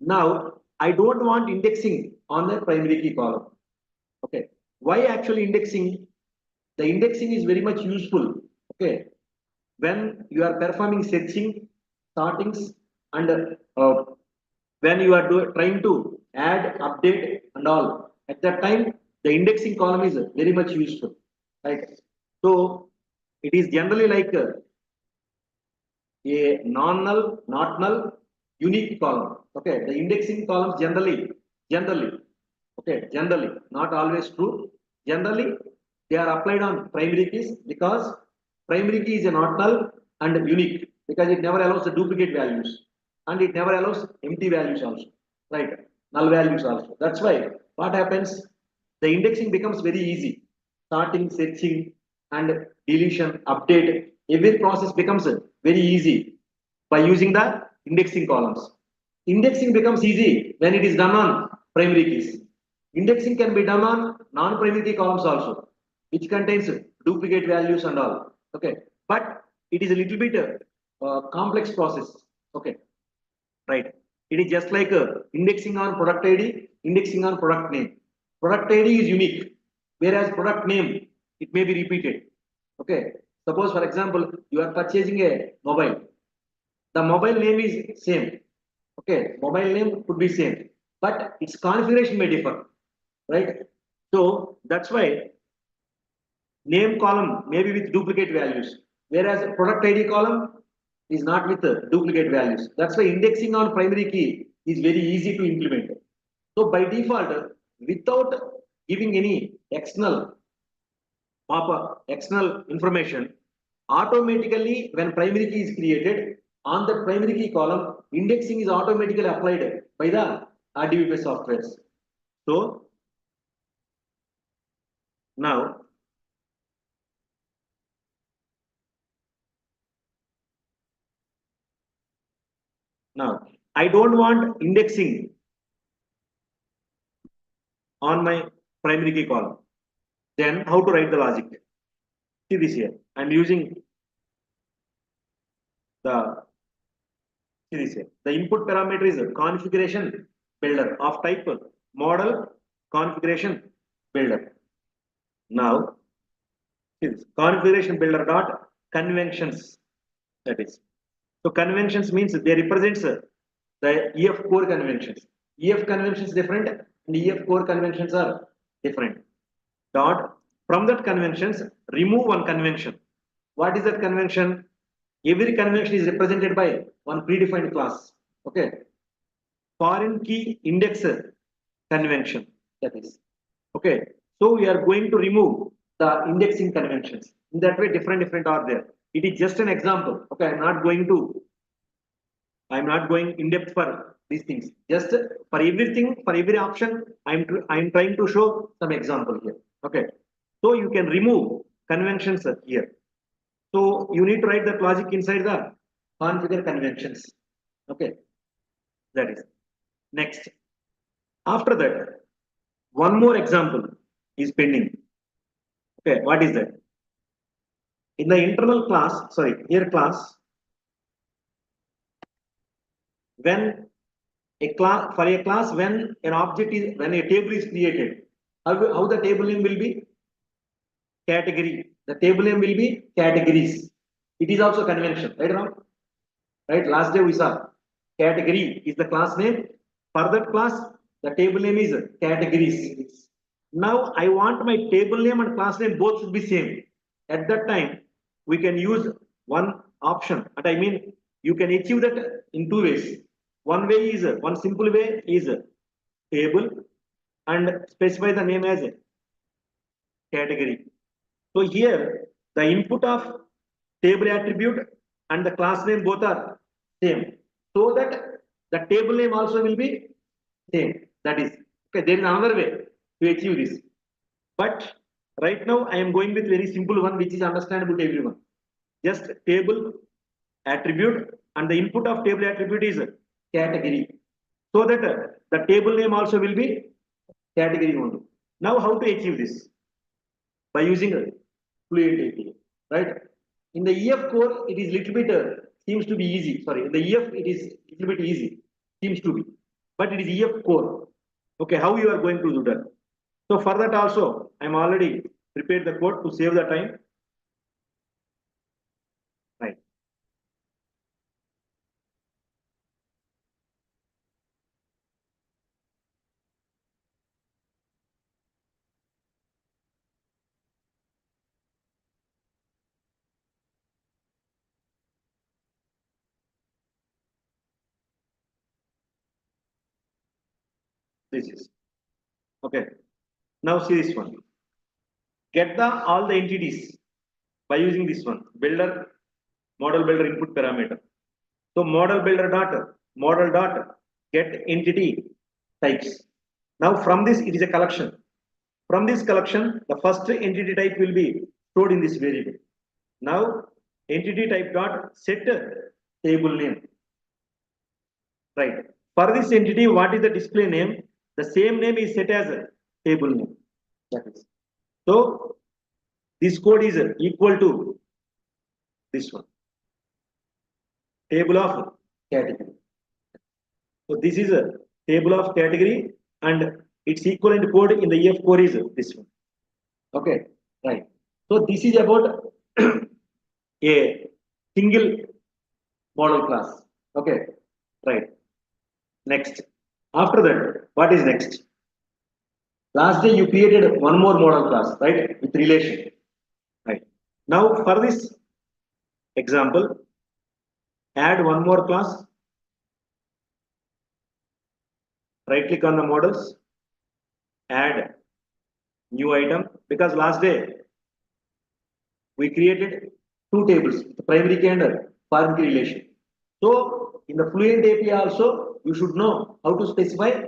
Now, I don't want indexing on the primary key column. Okay, why actually indexing? The indexing is very much useful. Okay, when you are performing searching, sortings, and when you are trying to add, update, and all, at that time, the indexing column is very much useful, right? So it is generally like a non-null, not null, unique column. Okay, the indexing columns generally, okay, generally, not always true. Generally, they are applied on primary keys because primary key is a not null and unique because it never allows the duplicate values and it never allows empty values also, right? Null values also. That's why what happens? The indexing becomes very easy. Starting, searching, and deletion, update, every process becomes very easy by using the indexing columns. Indexing becomes easy when it is done on primary keys. Indexing can be done on non-primary key columns also, which contains duplicate values and all. Okay, but it is a little bit complex process. Okay, right. It is just like indexing on product ID, indexing on product name. Product ID is unique, whereas product name it may be repeated. Okay, suppose for example you are purchasing a mobile. The mobile name is same. Okay, mobile name could be same, but its configuration may differ, right? So that's why name column may be with duplicate values, whereas product ID column is not with duplicate values. That's why indexing on primary key is very easy to implement. So by default, without giving any external information, automatically when primary key is created, on the primary key column, indexing is automatically applied by the RDBMS softwares. So now I don't want indexing on my primary key column. Then how to write the logic? See this here. I'm using the see this here. The input parameter is a configuration builder of type model configuration builder. Now see this configuration builder dot conventions. That is. So conventions means they represents the EF.core conventions. EF conventions different and EF.core conventions are different. Dot from that conventions remove one convention. What is that convention? Every convention is represented by one predefined class. Okay. Foreign key index convention. That is. Okay. So we are going to remove the indexing conventions. In that way, different are there. It is just an example. Okay. I'm not going in depth for these things. Just for everything, for every option, I'm trying to show some example here. Okay. So you can remove conventions here. So you need to write that logic inside the configure conventions. Okay. That is next. After that, one more example is pending. Okay. What is that? In the internal class, sorry, here class, when a class for a class when an object is when a table is created, how the table name will be category. The table name will be categories. It is also convention, right? Now, right? Last day we saw category is the class name. For that class, the table name is categories. Now I want my table name and class name both should be same. At that time, we can use one option. And I mean, you can achieve that in two ways. One simple way is table and specify the name as category. So here the input of table attribute and the class name both are same. So that the table name also will be same. That is okay. There is another way to achieve this. But right now I am going with very simple one which is understandable to everyone. Just table attribute and the input of table attribute is category. So that the table name also will be category only. Now how to achieve this? By using a fluent API, right? In the EF.core, it is little bit seems to be easy. Sorry, in the EF it is little bit easy, seems to be, but it is EF.core. Okay, how you are going to do that? So for that also, I'm already prepared the code to save the time. Right. This is okay. Now see this one. Get the all the entities by using this one builder model builder input parameter. So model dot get entity types. Now from this it is a collection. From this collection, the first entity type will be stored in this variable. Now entity type dot set table name. Right. For this entity, what is the display name? The same name is set as table name. That is. So this code is equal to this one, table of category. So this is a table of category and its equivalent code in the EF.core is this one. Okay, right. So this is about a single model class. Okay, right. Next. After that, what is next? Last day you created one more model class, right? With relation. Right. Now for this example, add one more class. Right click on the models, add new item, because last day we created two tables, the primary key and foreign key relation. So in the Fluent API also, you should know how to specify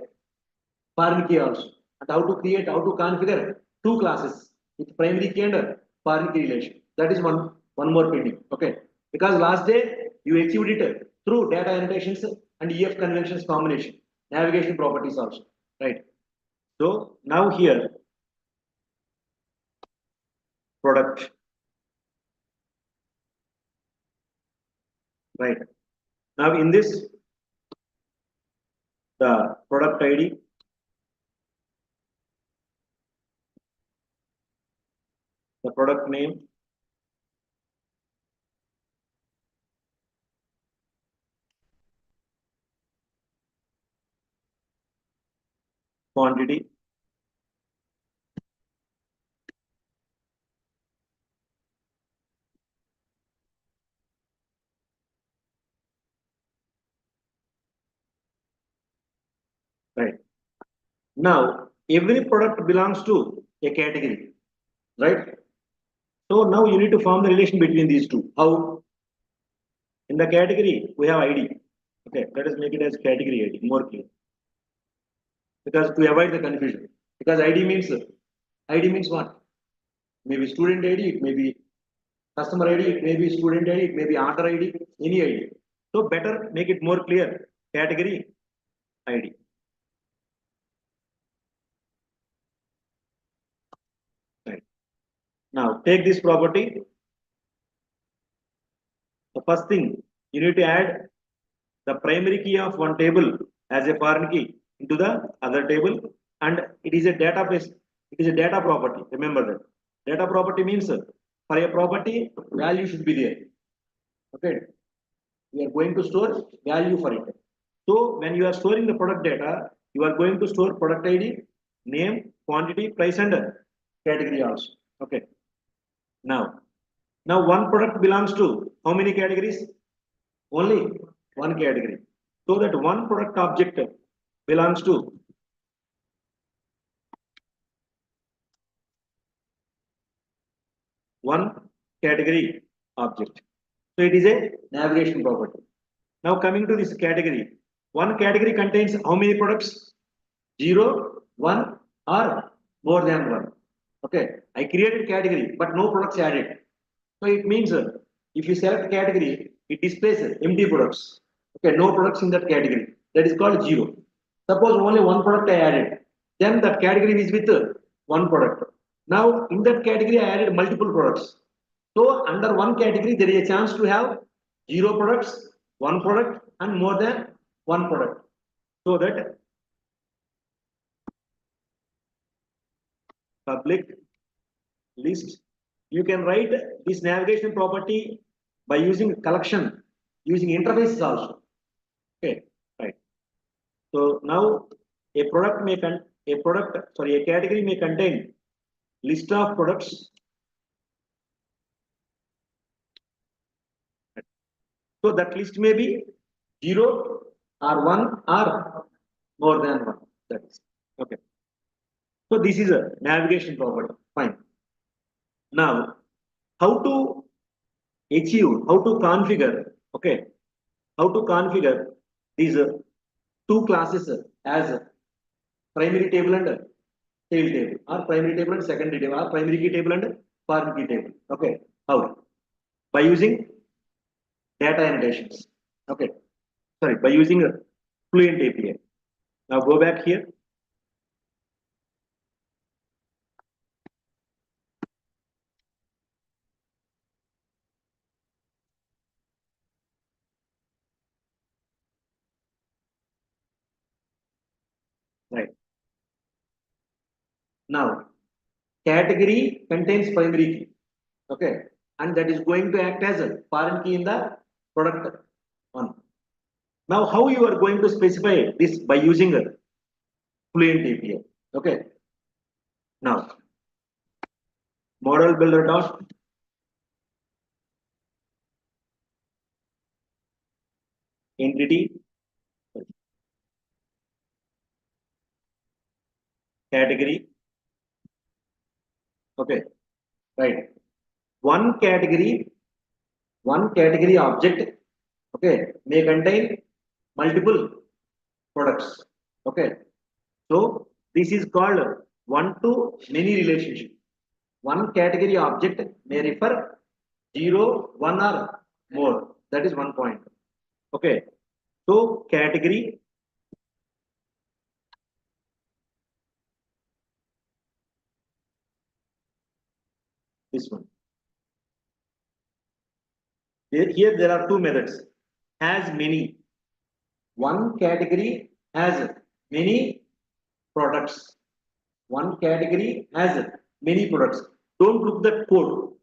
foreign key also, and how to create, how to configure two classes with primary key and foreign key relation. That is one more pending. Okay, because last day you achieved it through data annotations and EF conventions combination, navigation properties also, right? So now here product, right? Now in this, the product ID, the product name, quantity, right? Now every product belongs to a category, right? So now you need to form the relation between these two. How? In the category we have ID. Okay, let us make it as category ID, more clear. Because to avoid the confusion. Because ID means what? Maybe student ID, it may be customer ID, it may be student ID, it may be order ID, any ID. So better make it more clear. Category ID. Right. Now take this property. The first thing you need to add the primary key of one table as a foreign key into the other table, and it is a database. It is a data property. Remember that. Data property means for a property value should be there. Okay, we are going to store value for it. So when you are storing the product data, you are going to store product ID, name, quantity, price, and category also. Okay. Now one product belongs to how many categories? Only one category. So that one product object belongs to one category object. So it is a navigation property. Now coming to this category, one category contains how many products? 0, 1 or more than 1. Okay, I created category but no products added. So it means if you select category, it displays empty products. Okay, no products in that category. That is called 0. Suppose only one product I added, then that category is with one product. Now in that category I added multiple products. So under one category there is a chance to have 0 products, one product and more than one product. So that public list, you can write this navigation property by using collection, using interfaces also. Okay, right. So now a product may a category may contain list of products. So that list may be 0 or 1 or more than 1. That is okay. So this is a navigation property. Fine. Now, how to achieve, how to configure, okay, how to configure these two classes as primary table and tail table, or primary table and secondary table, or primary key table and foreign key table. Okay, how? By using data annotations. Okay, sorry, by using a Fluent API. Now go back here. Right. Now, category contains primary key. Okay. And that is going to act as a foreign key in the product one. Now, how you are going to specify this by using a Fluent API? Okay. Now, model builder dot entity category. Okay. Right. One category object, okay, may contain multiple products. Okay, so this is called one to many relationship. One category object may refer 0, 1 or more. That is one point. Okay, so category, this one. Here there are two methods. Has many. One category has many products. One category has many products. Don't look the code.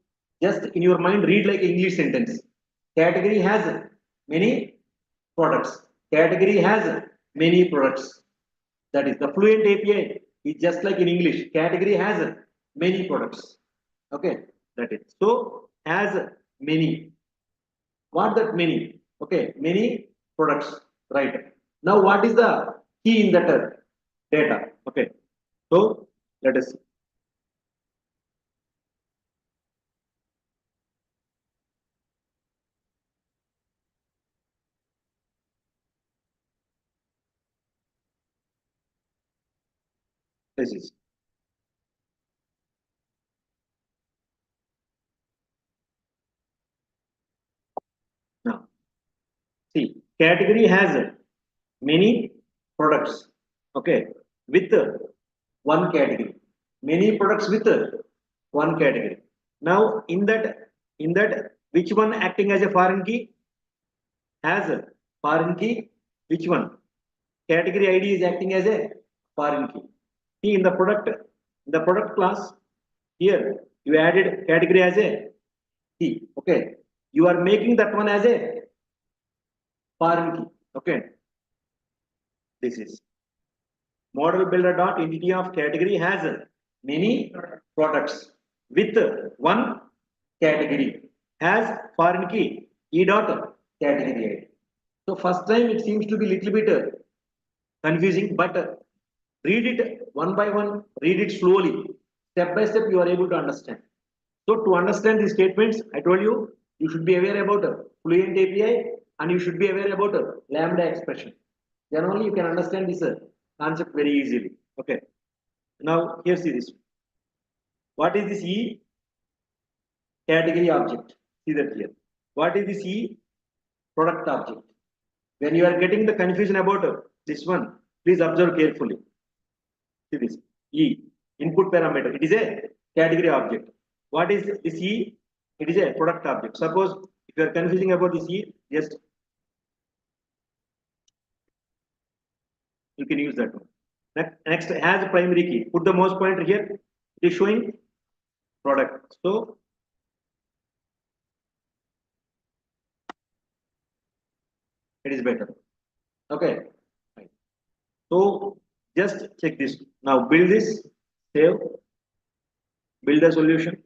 Just in your mind, read like English sentence. Category has many products. Category has many products. That is the Fluent API is just like in English. Category has many products. Okay, that is. So has many. What that many? Okay, many products. Right. Now, what is the key in that data? Okay. So let us see. This is now. See, category has many products. Okay, with one category. Many products with one category. Now, in that, which one acting as a foreign key? Has a foreign key. Which one? Category ID is acting as a foreign key. See, in the product class, here you added category as a key. Okay, you are making that one as a foreign key. Okay, this is model builder dot entity of category has many products with one category has foreign key e dot category ID. So first time it seems to be little bit confusing, but read it one by one, read it slowly, step by step you are able to understand. So to understand these statements, I told you, you should be aware about Fluent API and you should be aware about Lambda expression. Then only you can understand this concept very easily. Okay. Now here see this. What is this E category object? See that here. What is this E product object? When you are getting the confusion about this one, please observe carefully. See this E input parameter. It is a category object. What is this E? It is a product object. Suppose if you are confusing about this E, just you can use that one. Next has primary key. Put the mouse pointer here. It is showing product. So it is better. Okay. So just check this. Now build this, save, build a solution.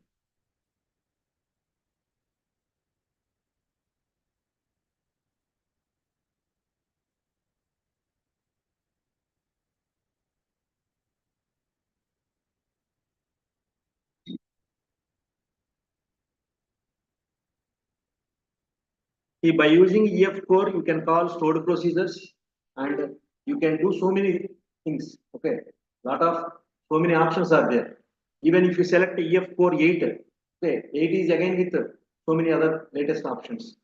See, by using EF.core, you can call stored procedures and you can do so many things. Okay, so many options are there. Even if you select EF.core 8, okay, 8 is again with so many other latest options.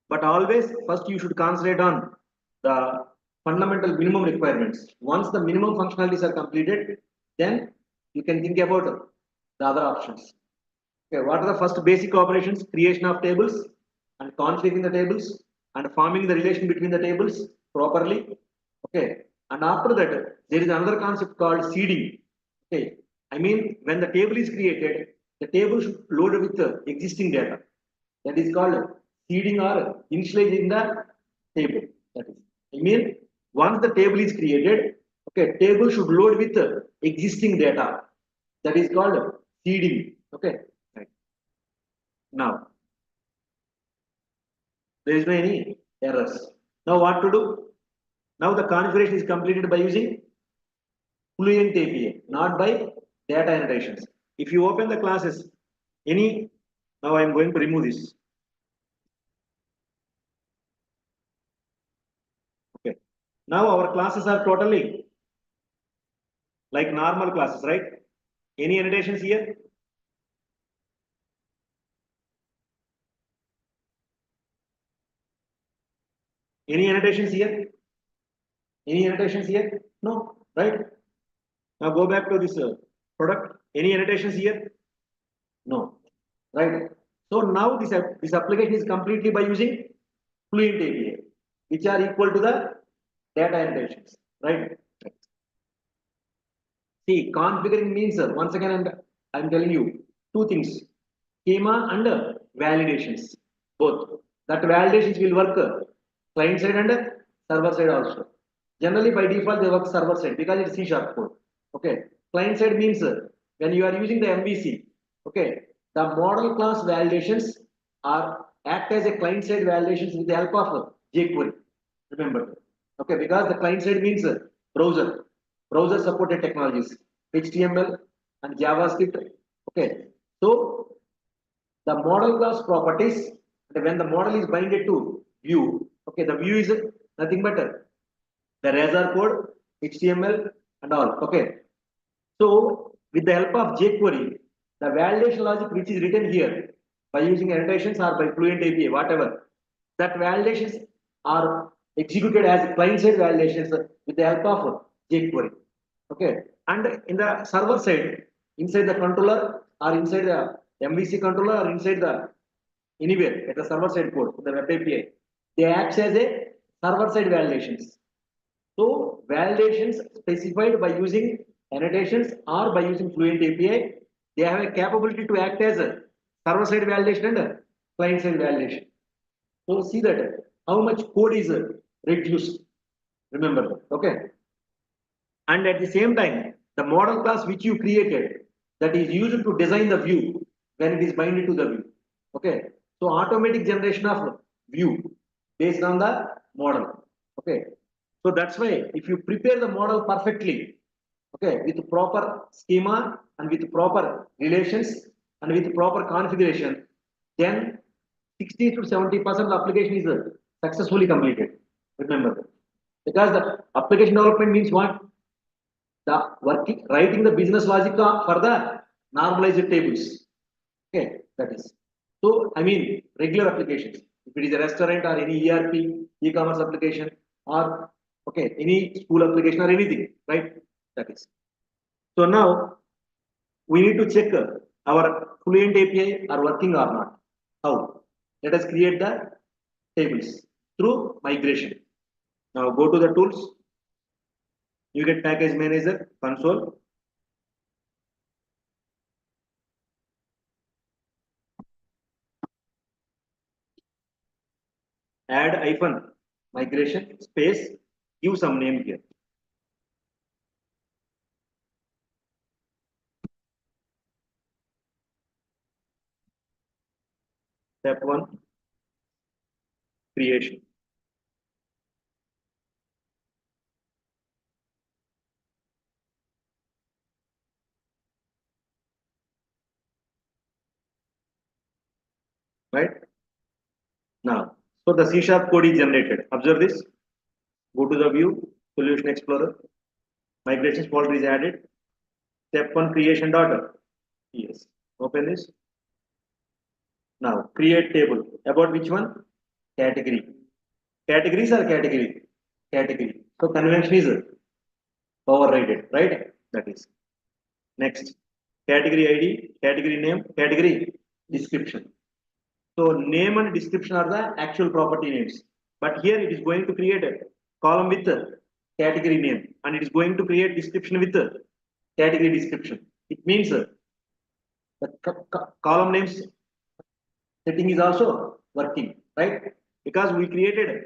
But always, first you should concentrate on the fundamental minimum requirements. Once the minimum functionalities are completed, then you can think about the other options. Okay, what are the first basic operations? Creation of tables and configuring the tables and forming the relation between the tables properly. Okay, And after that, there is another concept called seeding. Okay, I mean when the table is created, the table should load with the existing data. That is called seeding or initializing the table. That is, I mean once the table is created, okay, table should load with the existing data. That is called seeding. Okay, right. Now there is no any errors. Now what to do? Now the configuration is completed by using Fluent API, not by data annotations. If you open the classes, now I am going to remove this. Okay. Now our classes are totally like normal classes, right? Any annotations here? Any annotations here? Any annotations here? No, right? Now go back to this product. Any annotations here? No, right? So now this application is completely by using Fluent API, which are equal to the data annotations, right? See, configuring means once again I'm telling you two things: schema and validations. Both that validations will work client side and server side also. Generally, by default, they work server side because it's C# code. Okay, client side means when you are using the MVC, okay, the model class validations are act as a client side validations with the help of jQuery. Remember, okay, because the client side means browser supported technologies, HTML and JavaScript. Okay, so the model class properties, when the model is binded to view, okay, the view is nothing but the razor code, HTML and all. Okay, so with the help of jQuery, the validation logic which is written here by using annotations or by Fluent API, whatever, that validations are executed as client-side validations with the help of jQuery. Okay, and in the server side, inside the controller or inside the MVC controller or inside the anywhere at the server side code, the web API, they act as a server side validations. So validations specified by using annotations or by using Fluent API, they have a capability to act as a server side validation and a client side validation. So see that how much code is reduced. Remember that. Okay. And at the same time, the model class which you created that is used to design the view when it is binded to the view. Okay. So automatic generation of view based on the model. Okay. So that's why if you prepare the model perfectly, okay, with proper schema and with proper relations and with proper configuration, then 60 to 70% of the application is successfully completed. Remember, because the application development means what? The working, writing the business logic for the normalized tables. Okay, that is. So, I mean, regular applications. If it is a restaurant or any ERP, e-commerce application, or okay, any school application or anything, right? That is. So now we need to check our Fluent API are working or not. How? Let us create the tables through migration. Now go to the tools. You get package manager console. Add hyphen migration space. Give some name here. Step 1 creation. Right now, so the C# code is generated. Observe this. Go to the view solution explorer. Migrations folder is added. Step 1 creation dot. Yes. Open this. Now create table. About which one? Category. Categories are category. Category. So convention is overridden, right? That is. Next. Category ID, category name, category description. So name and description are the actual property names. But here it is going to create a column with category name, and it is going to create description with category description. It means the column names setting is also working, right? Because we created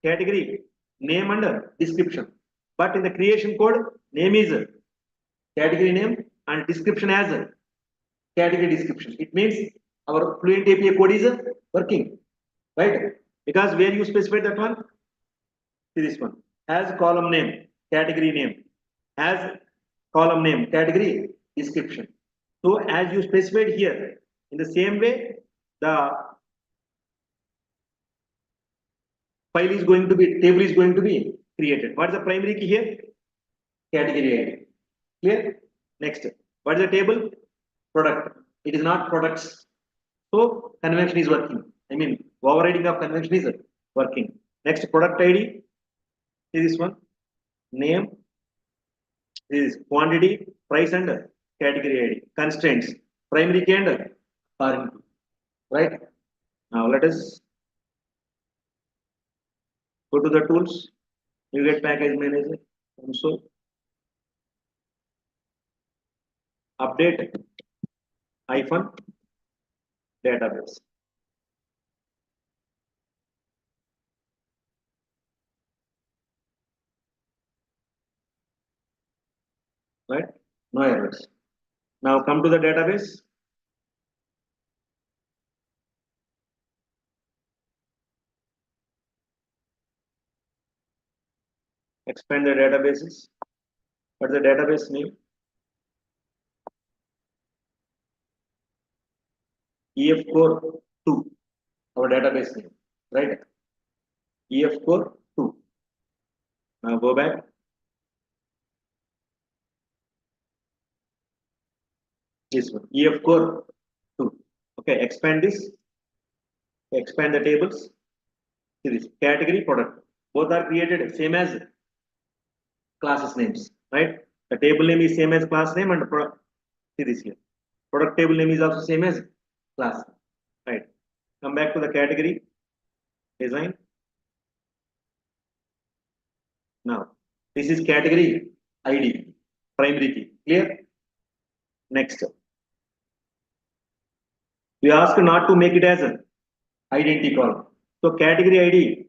category name and description, but in the creation code, name is category name and description as category description. It means our Fluent API code is working, right? Because where you specified that one, see this one, has column name, category name, has column name, category description. So as you specified here, in the same way, the file is going to be, table is going to be created. What is the primary key here? Category ID. Clear? Next, what is the table? Product. It is not products. So convention is working. I mean, overriding of convention is working. Next, product ID is this one. Name is quantity, price, and category ID. Constraints, primary key and foreign key. Right? Now let us go to the tools. You get package manager. Console. Update hyphen database. Right? No errors. Now come to the database. Expand the databases. What's the database name? EF.core 2, our database name, right? EF.core 2. Now go back. This one, EF.core 2. Okay, expand this. Expand the tables. See this, category, product. Both are created same as classes names, right? The table name is same as class name, and see this here. Product table name is also same as class, right? Come back to the category design. Now, this is category ID, primary key. Clear? Next. We ask not to make it as an identity column. So category ID,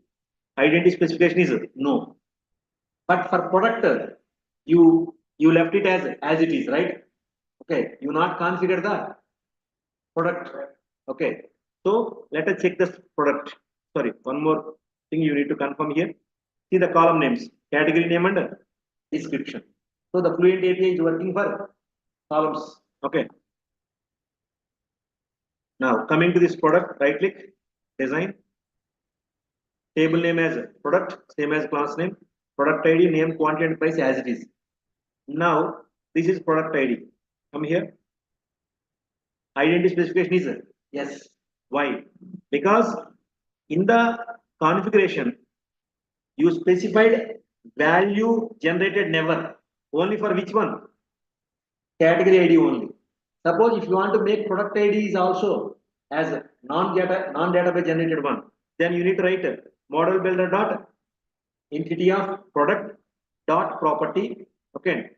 identity specification is no. But for product, you left it as it is, right? Okay, you not configure the product. Okay, so let us check this product. Sorry, one more thing you need to confirm here. See the column names, category name and description. So the Fluent API is working for columns. Okay. Now coming to this product, right click, design, table name as product, same as class name, product ID, name, quantity, and price as it is. Now this is product ID. Come here. Identity specification is yes. Why? Because in the configuration you specified value generated never. Only for which one? Category ID only. Suppose if you want to make product ID is also as non-database generated one, then you need to write model builder dot entity of product dot property. Okay,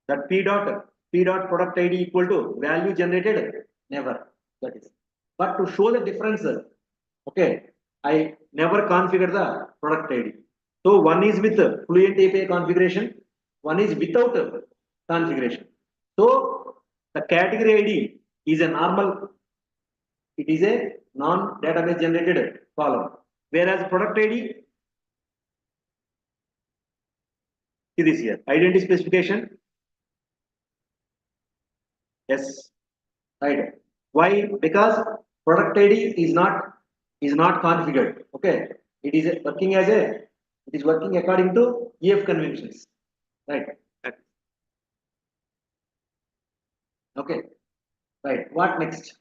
that p dot product ID equal to value generated never. That is. But to show the difference, okay, I never configure the product ID. So one is with Fluent API configuration, one is without configuration. So the category ID is a normal, it is a non-database generated column. Whereas product ID, see this here, identity specification. Yes, right. Why? Because product ID is not configured. Okay, it is working as a, it is working according to EF conventions, right? Okay, right. What next?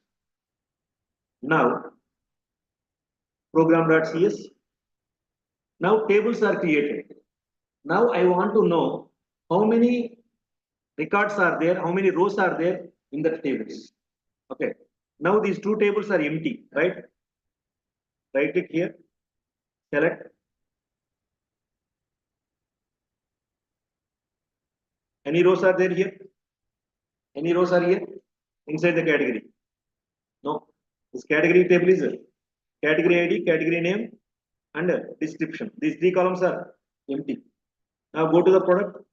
Now program.cs. Now tables are created. Now I want to know how many records are there, how many rows are there in the tables. Okay. Now these two tables are empty, right? Right click here, select Any rows are there here? Any rows are here inside the category? No. This category table is category ID, category name, and description. These three columns are empty. Now go to the product,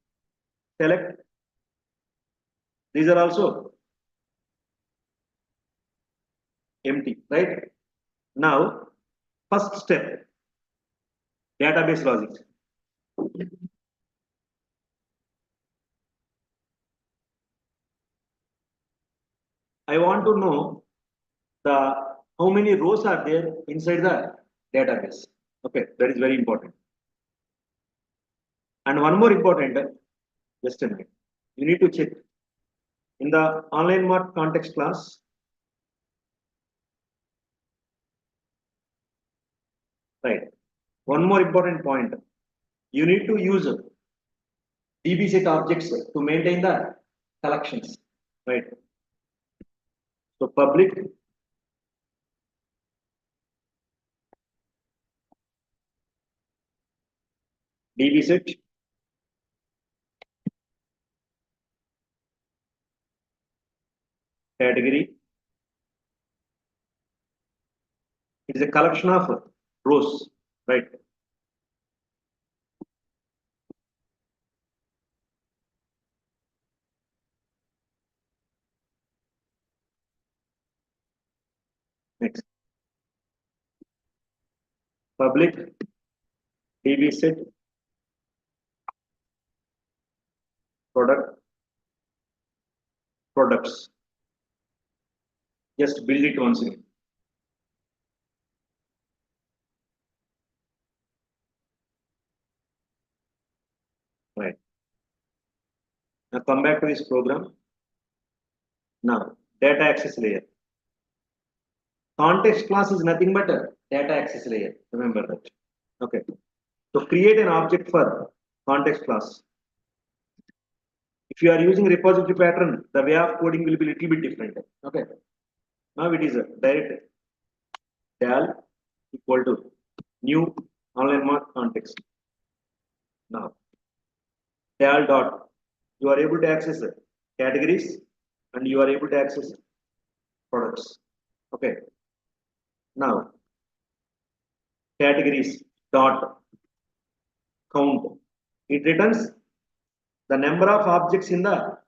select. These are also empty, right? Now, first step, database logic. I want to know the how many rows are there inside the database. Okay, that is very important. And one more important, just a minute. You need to check in the online mart context class. Right. One more important point. You need to use DB set objects to maintain the collections. Right. So public DB set category. It is a collection of rows, right? Next, public DB set products. Just build it once again. Right. Now come back to this program. Now, data access layer. Context class is nothing but a data access layer. Remember that. Okay. So create an object for context class. If you are using repository pattern, the way of coding will be a little bit different. Okay. Now it is a direct del equal to new online mark context. Now del dot, you are able to access categories and you are able to access products. Okay. Now categories dot count. It returns the number of objects in the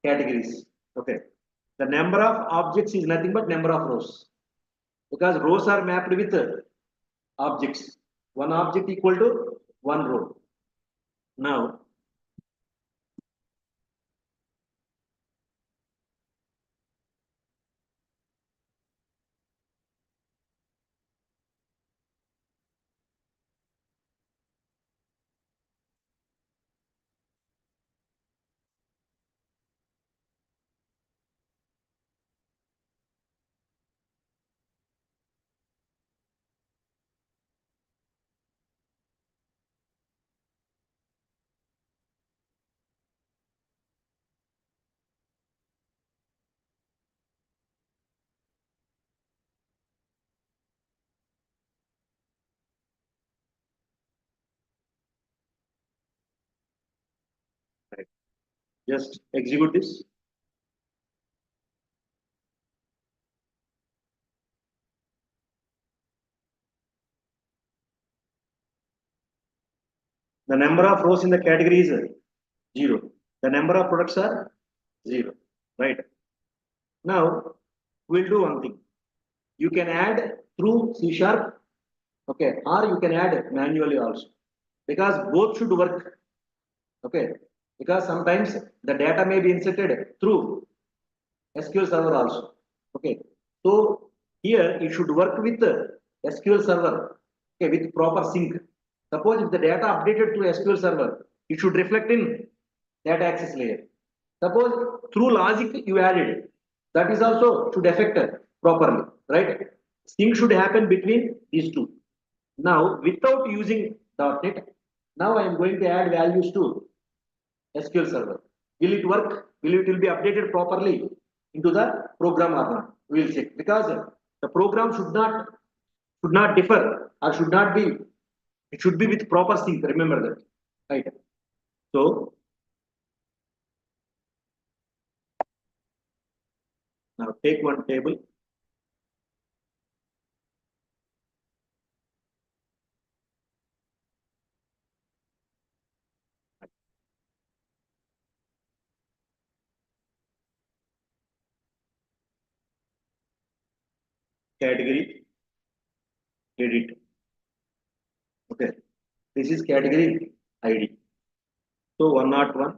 categories. Okay. The number of objects is nothing but number of rows, because rows are mapped with objects. One object equal to one row. Now, just execute this. The number of rows in the category is 0. The number of products are 0. Right. Now, we'll do one thing. You can add through C sharp, okay, or you can add manually also, because both should work. Okay, because sometimes the data may be inserted through SQL Server also. Okay, so here it should work with the SQL Server, okay, with proper sync. Suppose if the data updated through SQL Server, it should reflect in data access layer. Suppose through logic you added, that is also should affect properly, right? Sync should happen between these two. Now, without using .NET, now I am going to add values to SQL Server. Will it work? Will it be updated properly into the program or not? We will check, because the program should not differ or should not be. It should be with proper sync. Remember that, right? So Now take one table. Category, edit. Okay, this is category ID. So 101.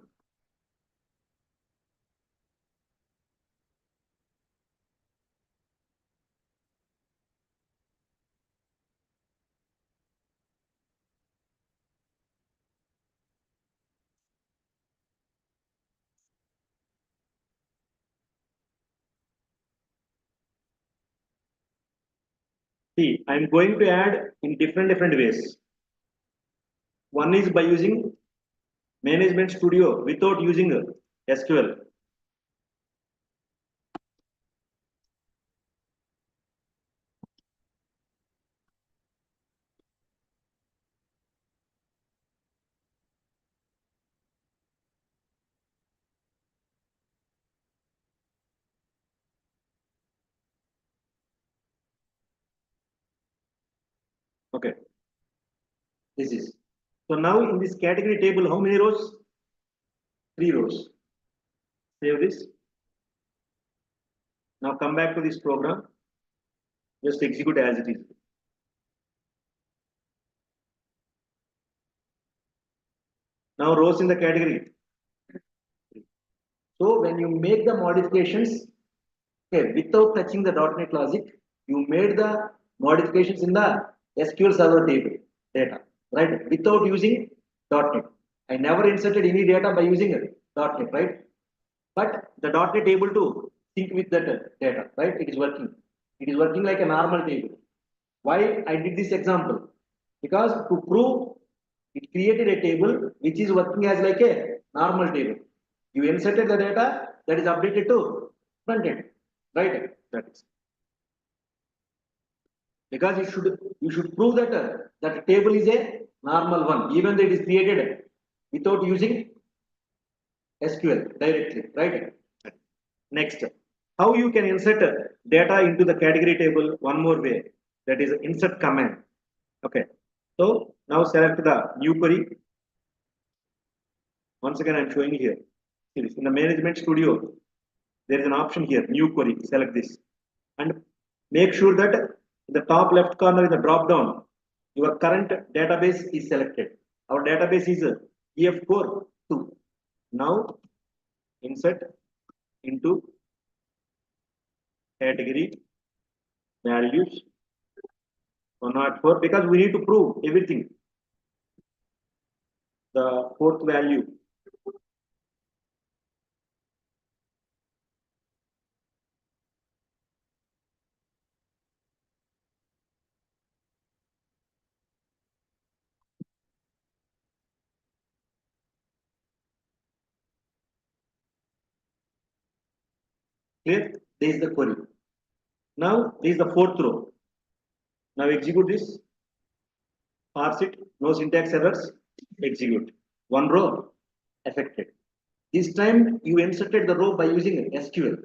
See, I'm going to add in different ways. One is by using Management Studio without using SQL. Okay, this is. So now in this category table, how many rows? 3 rows. Save this. Now come back to this program. Just execute as it is. Now rows in the category. So when you make the modifications, okay, without touching the .NET logic, you made the modifications in the SQL Server table data, right? Without using .NET. I never inserted any data by using .NET, right? But the .NET able to sync with that data, right? It is working. It is working like a normal table. Why I did this example? Because to prove it created a table which is working as like a normal table. You inserted the data that is updated to front end, right? That is because you should prove that that table is a normal one, even though it is created without using SQL directly, right? Next, how you can insert data into the category table one more way, that is insert command. Okay, so now select the new query. Once again, I'm showing here. See this in the Management Studio. There is an option here, new query. Select this and make sure that in the top left corner in the drop down, your current database is selected. Our database is EF.core 2. Now insert into category values 104 because we need to prove everything. The fourth value. Clear? This is the query. Now this is the fourth row. Now execute this. Parse it. No syntax errors. Execute. One row affected. This time you inserted the row by using SQL.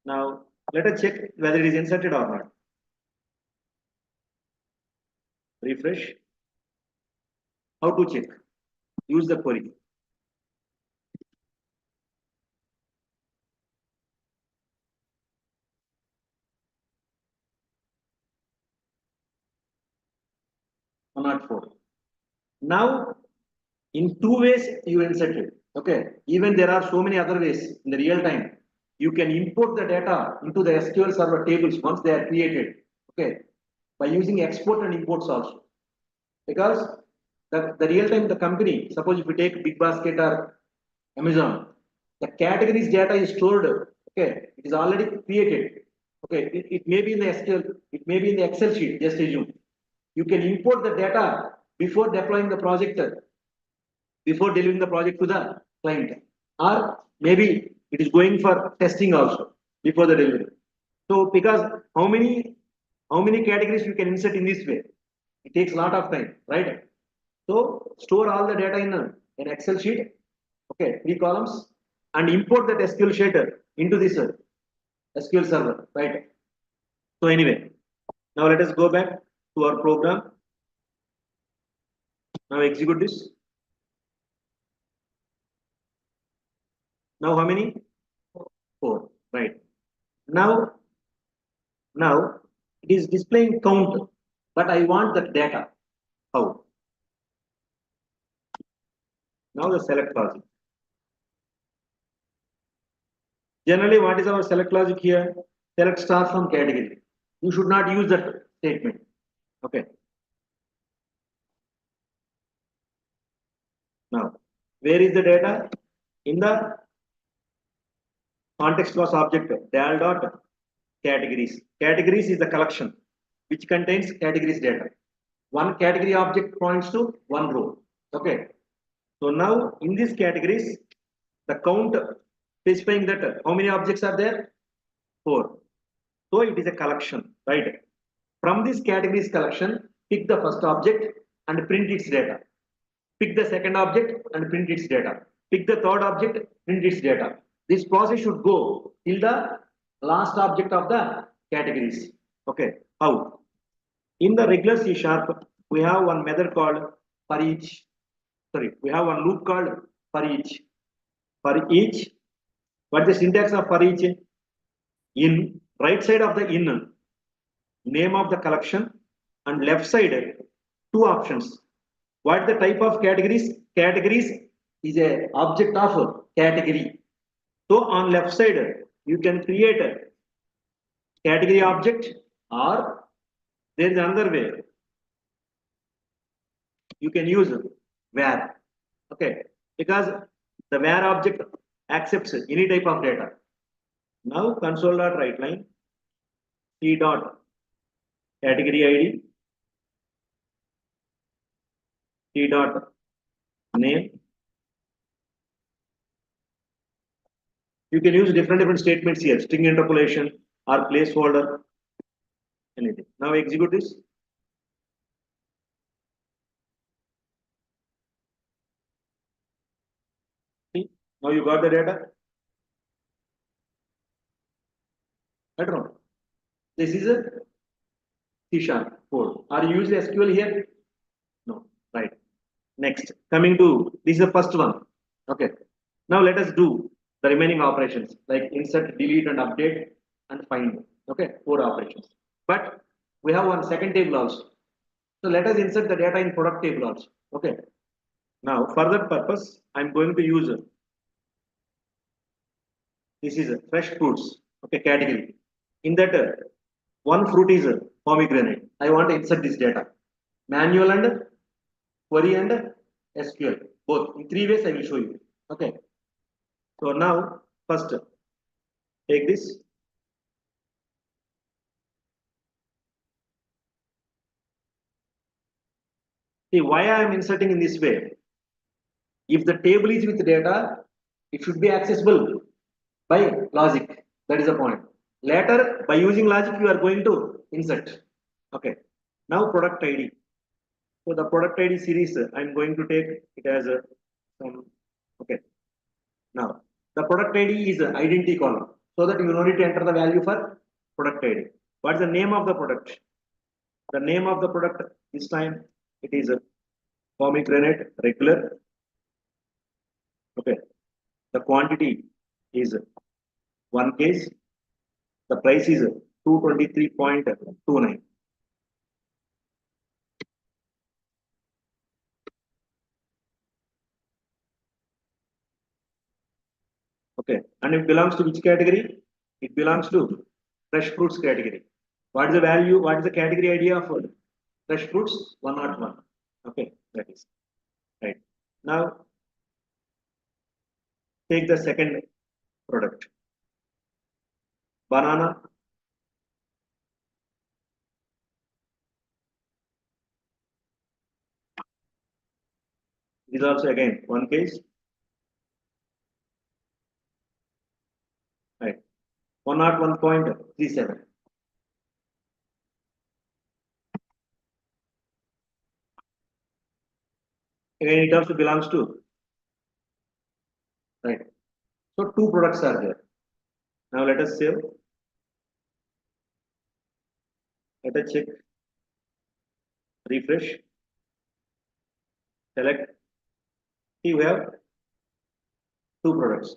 Now let us check whether it is inserted or not. Refresh. How to check? Use the query. One not four. Now in two ways you inserted. Okay. Even there are so many other ways in the real time. You can import the data into the SQL Server tables once they are created. Okay. By using export and imports also. Because the real time the company, suppose if you take Big Basket or Amazon, the categories data is stored. Okay, it is already created. Okay, it may be in the SQL, it may be in the Excel sheet. Just assume you can import the data before deploying the project, before delivering the project to the client, or maybe it is going for testing also before the delivery. So because how many categories you can insert in this way, it takes a lot of time, right? So store all the data in an Excel sheet, okay, 3 columns, and import that SQL sheet into this SQL Server, right? So anyway, now let us go back to our program. Now execute this. Now how many? 4, right? Now, now it is displaying count, but I want the data. How? Now the select logic. Generally, what is our select logic here? Select star from category. You should not use that statement. Okay. Now, where is the data? In the context class object dal dot categories. Categories is the collection which contains categories data. One category object points to one row. Okay. So now in these categories, the count specifying that how many objects are there? 4. So it is a collection, right? From this categories collection, pick the first object and print its data. Pick the second object and print its data. Pick the third object, print its data. This process should go till the last object of the categories. Okay, how? In the regular C sharp, we have one method called for each. Sorry, we have one loop called for each. For each, what is the syntax of for each? In right side of the in, name of the collection, and left side, two options. What the type of categories? Categories is a object of category. So on left side, you can create a category object, or there is another way. You can use where. Okay, because the where object accepts any type of data. Now console.writeline c dot category ID c dot name. You can use different statements here, string interpolation or placeholder, anything. Now execute this. See, now you got the data. I don't know. This is a C sharp code. Are you using SQL here? No. Right. Next, coming to this is the first one. Okay. Now let us do the remaining operations like insert, delete, and update and find. Okay, 4 operations. But we have one second table also. So let us insert the data in product table also. Okay. Now for that purpose, I'm going to use this is a fresh fruits. Okay, category. In that one fruit is a pomegranate. I want to insert this data. Manual and query and SQL. Both in 3 ways I will show you. Okay. So now first take this. See why I am inserting in this way. If the table is with data, it should be accessible by logic. That is the point. Later, by using logic, you are going to insert. Okay. Now product ID. So the product ID series, I'm going to take it as a some. Okay. Now the product ID is identity column, so that you don't need to enter the value for product ID. What is the name of the product? The name of the product this time it is a pomegranate regular. Okay. The quantity is 1 case. The price is 223.29. Okay. And it belongs to which category? It belongs to fresh fruits category. What is the value? What is the category idea of fresh fruits? 101. Okay. That is right. Now take the second product. Banana. This is also again 1 case. Right. 101.37. Again, it also belongs to right. So 2 products are there. Now let us save. Let us check. Refresh. Select. See, we have two products.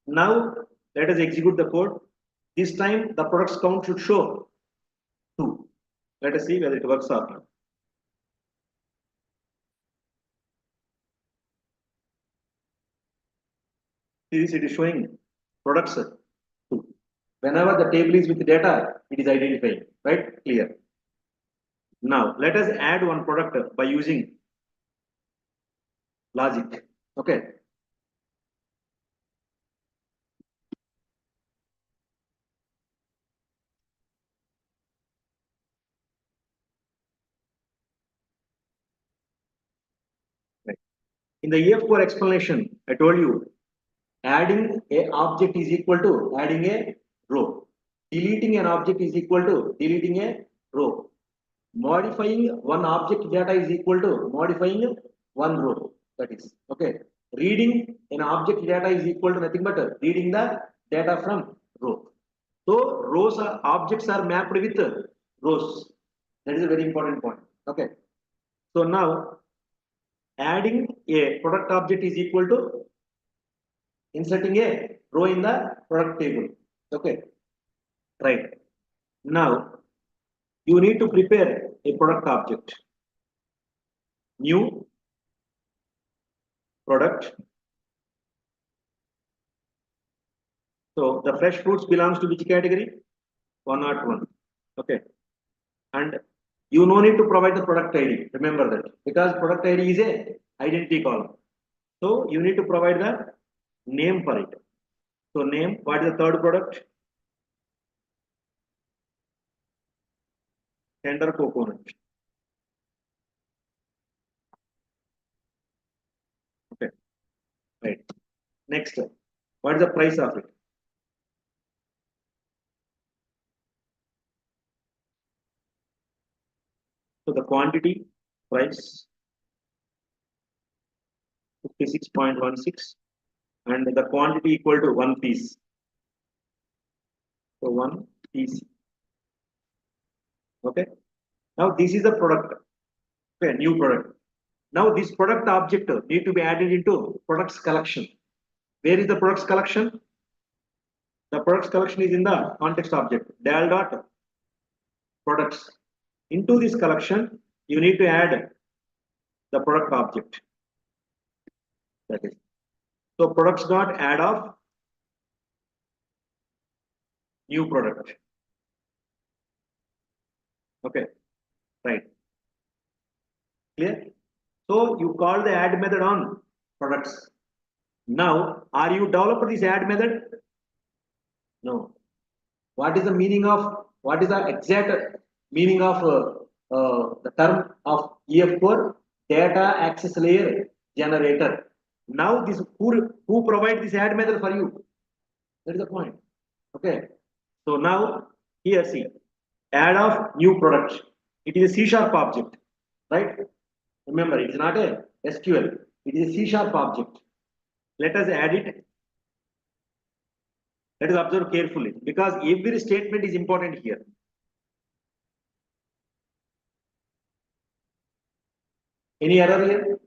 Now let us execute the code. This time the products count should show 2. Let us see whether it works or not. See this, it is showing products 2. Whenever the table is with data, it is identifying, right? Clear. Now let us add one product by using logic. Okay. Right. In the EF.core explanation, I told you adding a object is equal to adding a row. Deleting an object is equal to deleting a row. Modifying one object data is equal to modifying one row. That is okay. Reading an object data is equal to nothing but reading the data from row. So rows are objects are mapped with rows. That is a very important point. Okay. So now adding a product object is equal to inserting a row in the product table. Okay. Right. Now you need to prepare a product object. New product. So the fresh fruits belongs to which category? 101. Okay. And you no need to provide the product ID. Remember that because product ID is a identity column. So you need to provide the name for it. So name, what is the third product? Tender coconut. Okay. Right. Next, what is the price of it? So the quantity price 56.16 and the quantity equal to 1 piece. So 1 piece. Okay. Now this is the product. Okay, new product. Now this product object need to be added into products collection. Where is the products collection? The products collection is in the context object. Dal dot products. Into this collection, you need to add the product object. That is. So products dot add of new product. Okay, right. Clear? So you call the add method on products. Now, are you developed this add method? No. What is the meaning of what is the exact meaning of the term of EF.core? Data access layer generator. Now this who provide this add method for you? That is the point. Okay. So now here see add of new product. It is a C# object, right? Remember, it is not a SQL. It is a C# object. Let us add it. Let us observe carefully because every statement is important here. Any error here?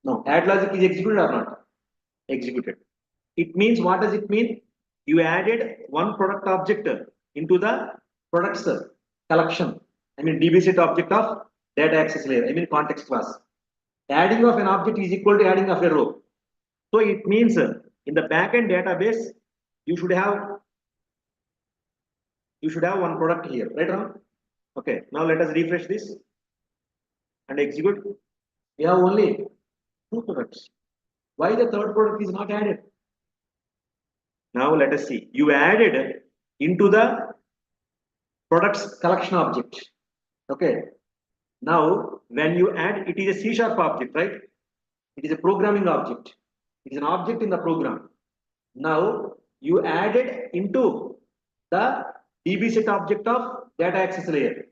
No. Add logic is executed or not? Executed. It means what does it mean? You added one product object into the products collection. I mean DB set object of data access layer. I mean context class. Adding of an object is equal to adding of a row. So it means in the backend database you should have one product here, right? Ram? Okay. Now let us refresh this and execute. We have only two products. Why the third product is not added? Now let us see. You added into the products collection object. Okay. Now when you add, it is a C# object, right? It is a programming object. It is an object in the program. Now you added into the DB set object of data access layer.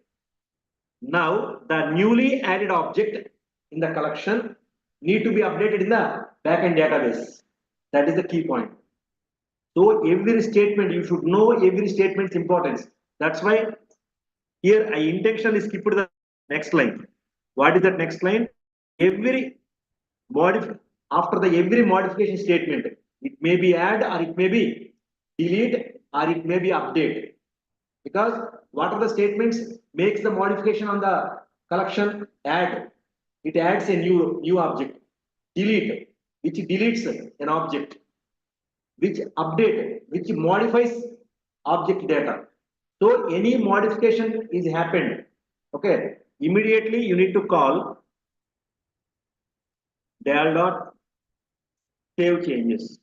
Now the newly added object in the collection need to be updated in the backend database. That is the key point. So every statement, you should know every statement's importance. That's why Here, I intentionally skipped the next line. What is that next line? Every after the every modification statement, it may be add or it may be delete or it may be update. Because what are the statements makes the modification on the collection? Add. It adds a new object. Delete, which deletes an object. Which update, which modifies object data. So any modification is happened. Okay. Immediately you need to call del dot save changes.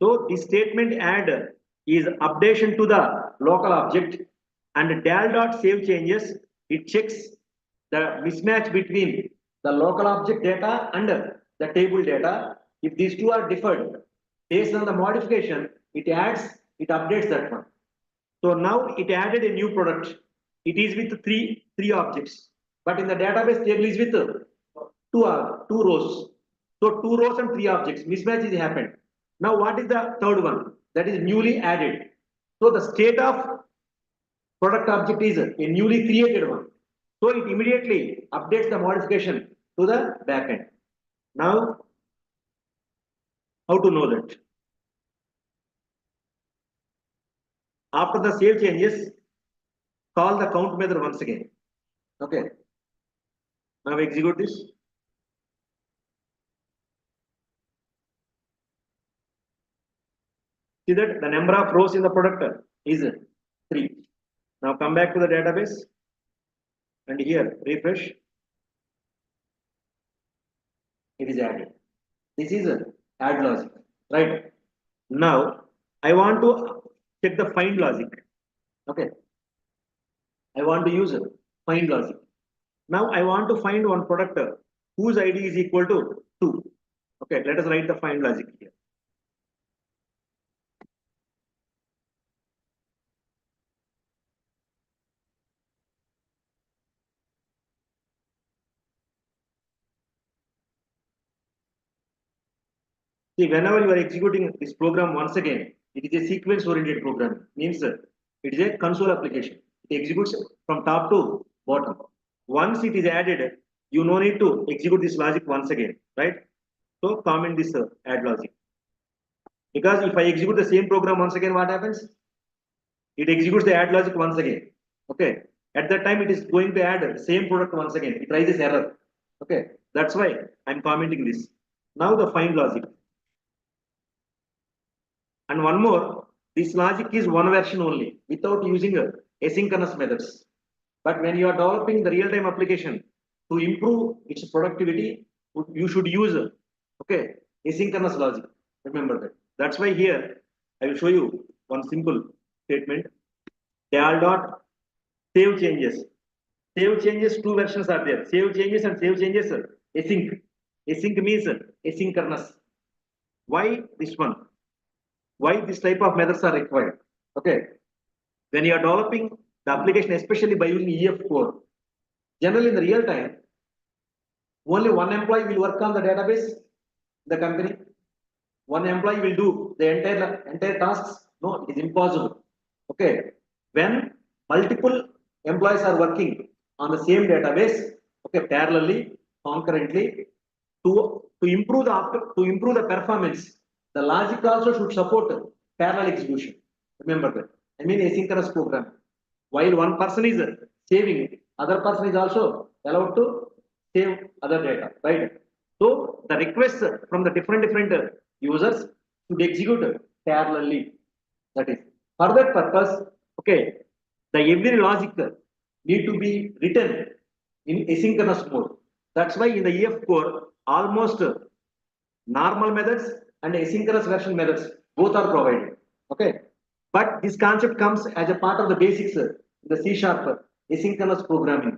So the statement add is updation to the local object, and del dot save changes, it checks the mismatch between the local object data and the table data. If these two are differed based on the modification, it updates that one. So now it added a new product. It is with three objects, but in the database table is with two rows. So two rows and three objects. Mismatch is happened. Now what is the third one? That is newly added. So the state of product object is a newly created one. So it immediately updates the modification to the backend. Now, how to know that? After the save changes, call the count method once again. Okay. Now execute this. See that the number of rows in the product is 3. Now come back to the database and here refresh. It is added. This is a add logic, right? Now I want to check the find logic. Okay. I want to use find logic. Now I want to find one product whose ID is equal to 2. Okay, let us write the find logic here. See, whenever you are executing this program once again, it is a sequence-oriented program. Means it is a console application. It executes from top to bottom. Once it is added, you no need to execute this logic once again, right? So comment this add logic. Because if I execute the same program once again, what happens? It executes the add logic once again. Okay. At that time, it is going to add the same product once again. It raises error. Okay. That's why I'm commenting this. Now the find logic. And one more, this logic is one version only without using asynchronous methods. But when you are developing the real-time application to improve its productivity, you should use okay asynchronous logic. Remember that. That's why here I will show you one simple statement. Del dot save changes. Save changes, two versions are there. Save changes and save changes async. Async means asynchronous. Why this one? Why this type of methods are required? Okay, when you are developing the application, especially by using EF.core, generally in the real time, only one employee will work on the database, the company. One employee will do the entire tasks. No, it is impossible. Okay, when multiple employees are working on the same database, okay, parallelly, concurrently, to improve the performance, the logic also should support parallel execution. Remember that. I mean asynchronous program. While one person is saving, other person is also allowed to save other data, right? So the requests from the different users should execute parallelly. That is for that purpose. Okay, the every logic need to be written in asynchronous mode. That's why in the EF.core, almost normal methods and asynchronous version methods both are provided. Okay, but this concept comes as a part of the basics in the C# asynchronous programming,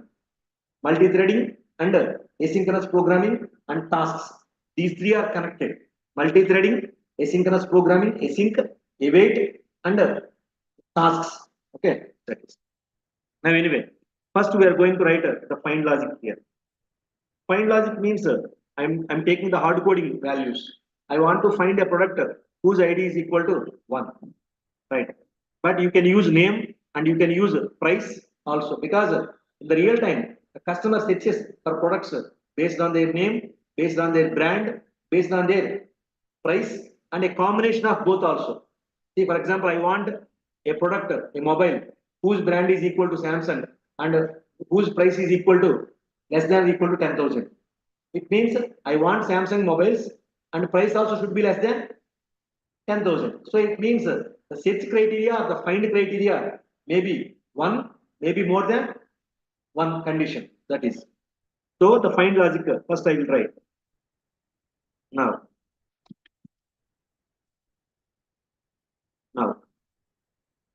multi-threading and asynchronous programming and tasks. These three are connected. Multi-threading, asynchronous programming, async, await, and tasks. Okay. Now anyway, first we are going to write the find logic here. Find logic means I'm taking the hard coding values. I want to find a product whose ID is equal to 1, right? But you can use name and you can use price also, because in the real time the customer searches for products based on their name, based on their brand, based on their price, and a combination of both also. See, for example, I want a product, a mobile, whose brand is equal to Samsung and whose price is equal to less than or equal to 10,000. It means I want Samsung mobiles and price also should be less than 10,000. So it means the search criteria or the find criteria may be one, maybe more than one condition. That is. So the find logic, first I will try. Now,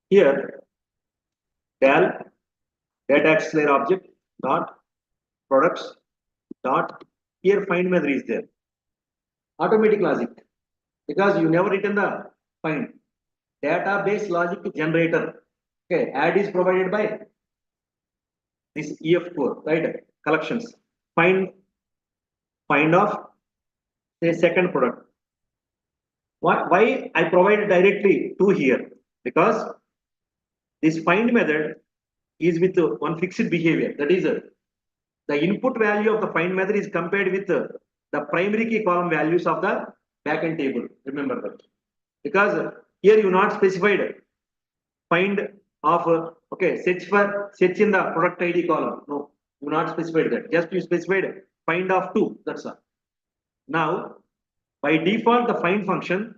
here del data access layer object dot products dot, here find method is there. Automatic logic, because you never written the find. Database logic generator. Okay, add is provided by this EF.core, right? Collections. Find of say second product. Why I provided directly to here? Because this find method is with one fixed behavior. That is, the input value of the find method is compared with the primary key column values of the backend table. Remember that. Because here you not specified find of okay, search in the product ID column. No, you not specified that. Just you specified find of 2. That's all. Now, by default, the find function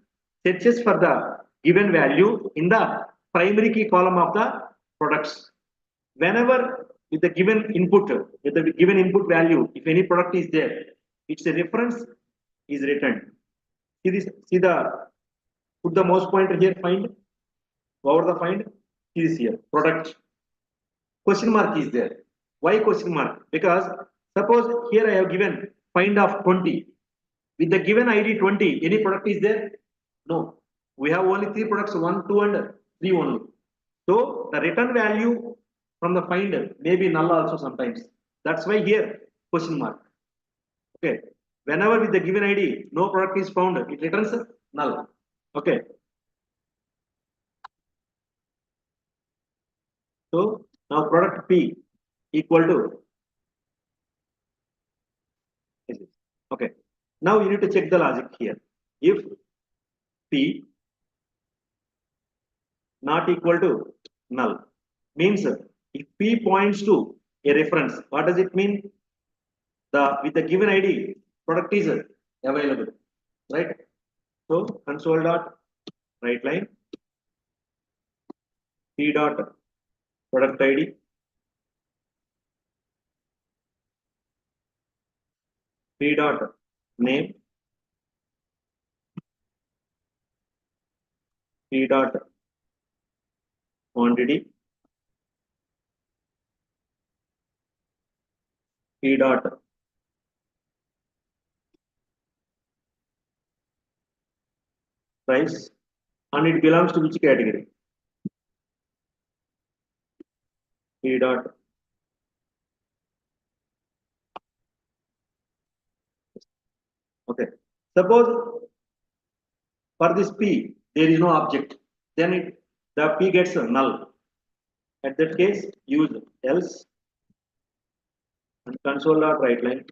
searches for the given value in the primary key column of the products. Whenever with the given input, with the given input value, if any product is there, its a reference is returned. See this, see the, put the mouse pointer here, find, over the find, see this here, product. Question mark is there. Why question mark? Because suppose here I have given find of 20. With the given ID 20, any product is there? No. We have only 3 products, 1, 2 and 3 only. So the return value from the find may be null also sometimes. That's why here question mark. Okay. Whenever with the given ID no product is found, it returns null. Okay. So now product P equal to, okay. Now you need to check the logic here. If P not equal to null, means if P points to a reference, what does it mean? The with the given ID product is available, right? So console dot write line P dot product ID P dot name P dot quantity P dot price, and it belongs to which category? P dot okay. Suppose for this P there is no object, then the P gets null. At that case, use else and console dot write line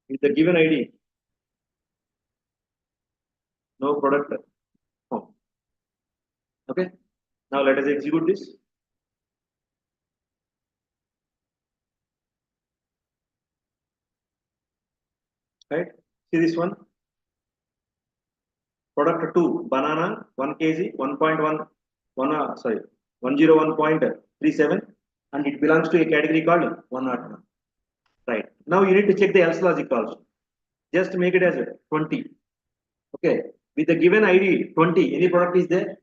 with the given ID no product found. Okay. Now let us execute this. Right. See this one. Product 2 banana 1 kg 1.1 sorry 101.37, and it belongs to a category called 101. Right. Now you need to check the else logic also. Just make it as 20. Okay. With the given ID 20, any product is there?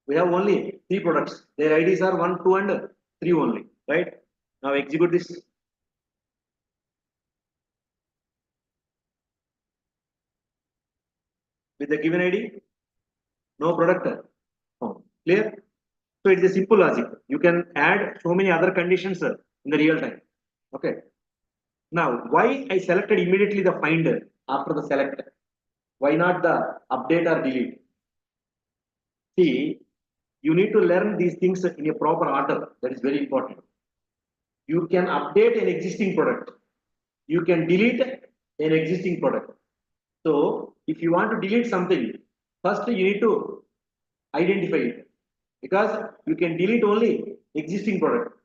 We have only 3 products. Their IDs are 1, 2 and 3 only. Right. Now execute this. With the given ID, no product found. Clear? So it's a simple logic. You can add so many other conditions in the real time. Okay. Now, why I selected immediately the finder after the select? Why not the update or delete? See, you need to learn these things in a proper order. That is very important. You can update an existing product. You can delete an existing product. So if you want to delete something, first you need to identify it, because you can delete only existing product.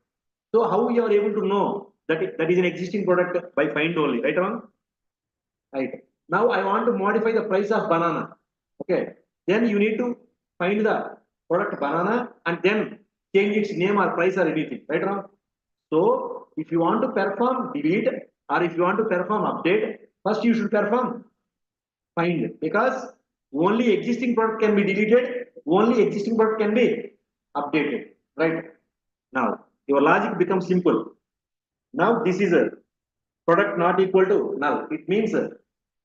So how you are able to know that that is an existing product? By find only, right or wrong? Right. Now I want to modify the price of banana. Okay. Then you need to find the product banana and then change its name or price or anything. Right or wrong? So if you want to perform delete or if you want to perform update, first you should perform find, because only existing product can be deleted, only existing product can be updated. Right. Now your logic becomes simple. Now this is a product not equal to null. It means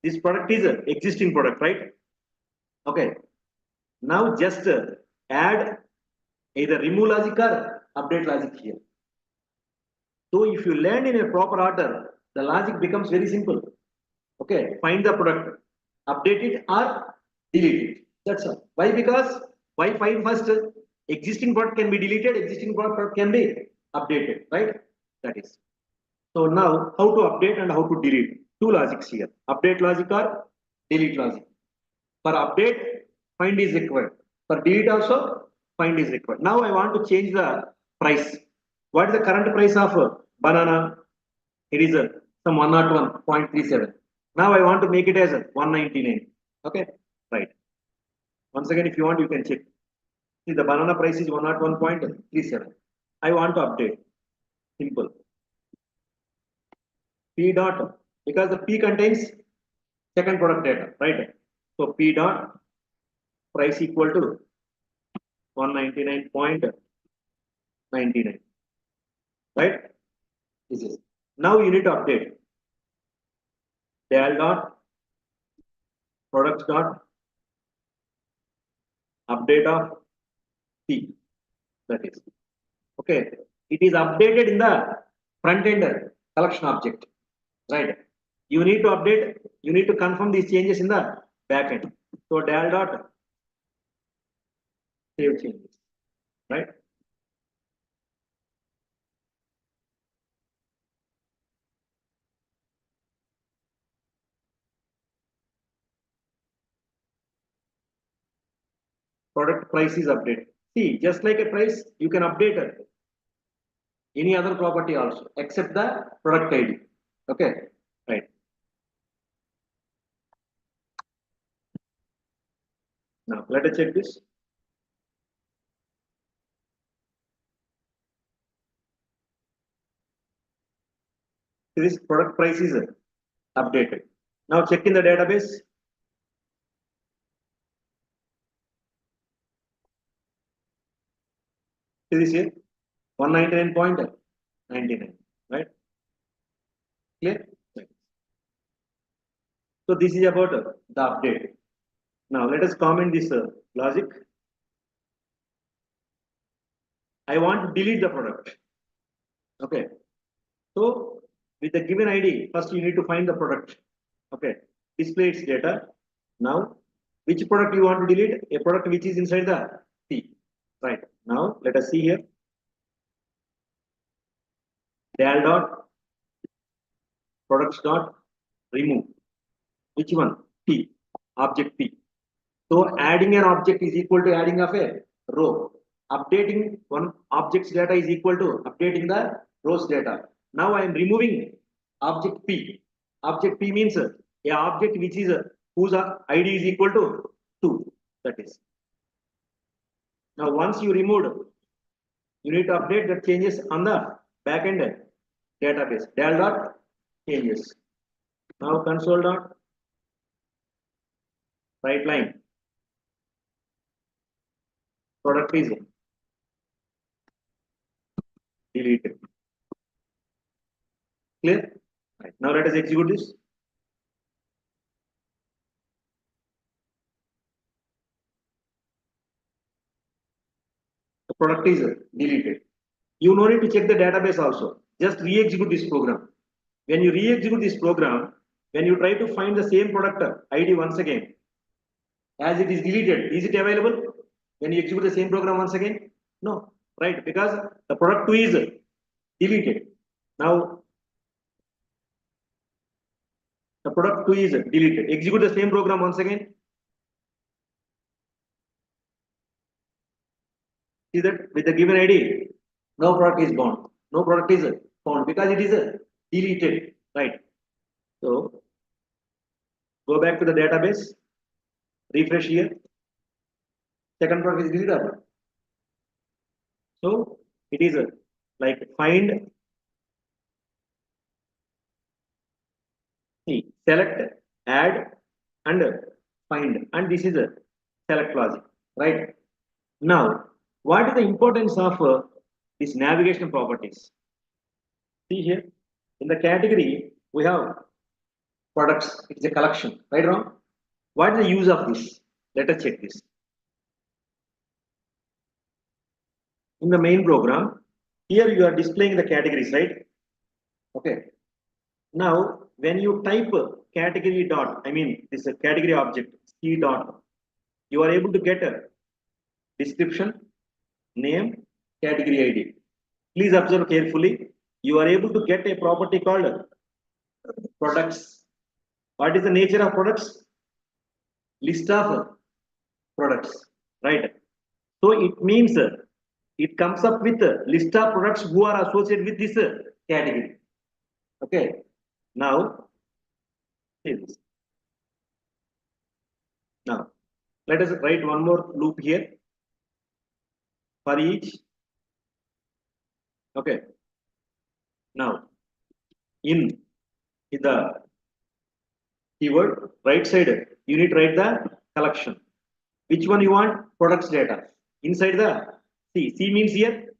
this product is a existing product, right? Okay. Now just add either remove logic or update logic here. So if you learn in a proper order, the logic becomes very simple. Okay, find the product, update it or delete it. That's all. Why? Because why find first? Existing product can be deleted, existing product can be updated, right? That is. So now how to update and how to delete? Two logics here. Update logic or delete logic. For update, find is required. For delete also, find is required. Now I want to change the price. What is the current price of banana? It is some 101.37. Now I want to make it as 199. Okay, right. Once again, if you want, you can check. See, the banana price is 101.37. I want to update. Simple. P dot, because the P contains second product data, right? So P dot price equal to 199.99, right? This is. Now you need to update. Del dot products dot update of P. That is. Okay. It is updated in the front end collection object, right? You need to update, you need to confirm these changes in the back end. So del dot save changes, right? Product price is updated. See, just like a price, you can update any other property also except the product ID. Okay, right. Now let us check this. This product price is updated. Now check in the database. See this here, 199.99, right? Clear? Right. So this is about the update. Now let us comment this logic. I want to delete the product. Okay. So with the given ID, first you need to find the product. Okay. Display its data. Now, which product you want to delete? A product which is inside the P. Right. Now let us see here. Del dot products dot remove. Which one? P. Object P. So adding an object is equal to adding of a row. Updating one object's data is equal to updating the row's data. Now I am removing object P. Object P means a object which is whose ID is equal to 2. That is. Now once you removed, you need to update the changes on the backend database. Del dot changes. Now console dot right line. Product is deleted. Clear? Right. Now let us execute this. The product is deleted. You no need to check the database also. Just re-execute this program. When you re-execute this program, when you try to find the same product ID once again, as it is deleted. Is it available when you execute the same program once again? No, right? Because the product 2 is deleted. Now the product 2 is deleted. Execute the same program once again. See that with the given ID, no product is bound. No product is found because it is deleted, right? So go back to the database, refresh here. Second product is deleted. So it is like find, see, select, add, and find, and this is a select logic, right? Now, what is the importance of these navigation properties? See here, in the category we have products. It is a collection, right? Wrong? What is the use of this? Let us check this. In the main program, here you are displaying the categories, right? Okay. Now, when you type category dot, I mean this category object C dot, you are able to get a description, name, category ID. Please observe carefully. You are able to get a property called products. What is the nature of products? List of products, right? So it means it comes up with a list of products who are associated with this category. Okay. Now, see this. Now, let us write one more loop here for each. Okay. Now, in the keyword right side, you need to write the collection. Which one you want? Products data. Inside the C means here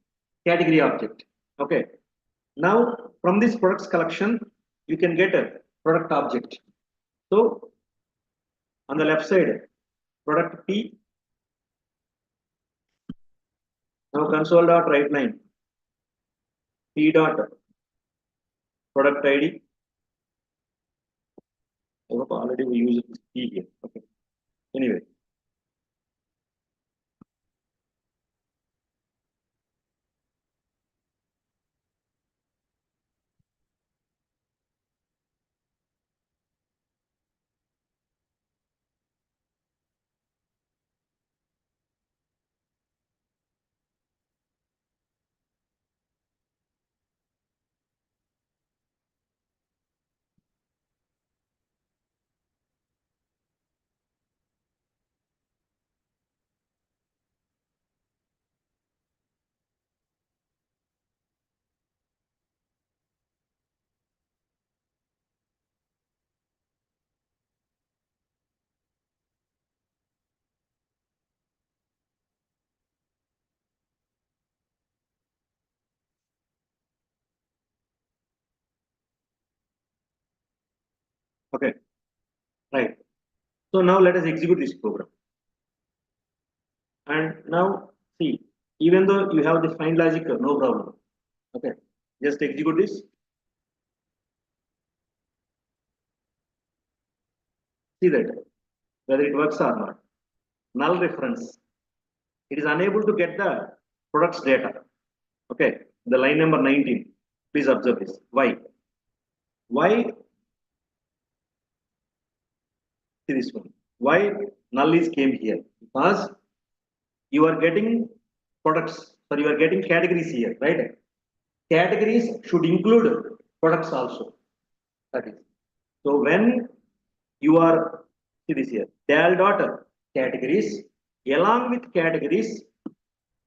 category object. Okay. Now, from this products collection, you can get a product object. So, on the left side, product P. Now, console dot write line P dot product ID. I hope already we use P here. Okay. Anyway. Okay. Right. So now let us execute this program. And now see, even though you have the find logic, no problem. Okay. Just execute this. See that whether it works or not. Null reference. It is unable to get the products data. Okay. The line number 19. Please observe this. Why? Why? See this one. Why null is came here? Because you are getting products, sorry, you are getting categories here, right? Categories should include products also. That is. So when you are, see this here, del dot categories, along with categories,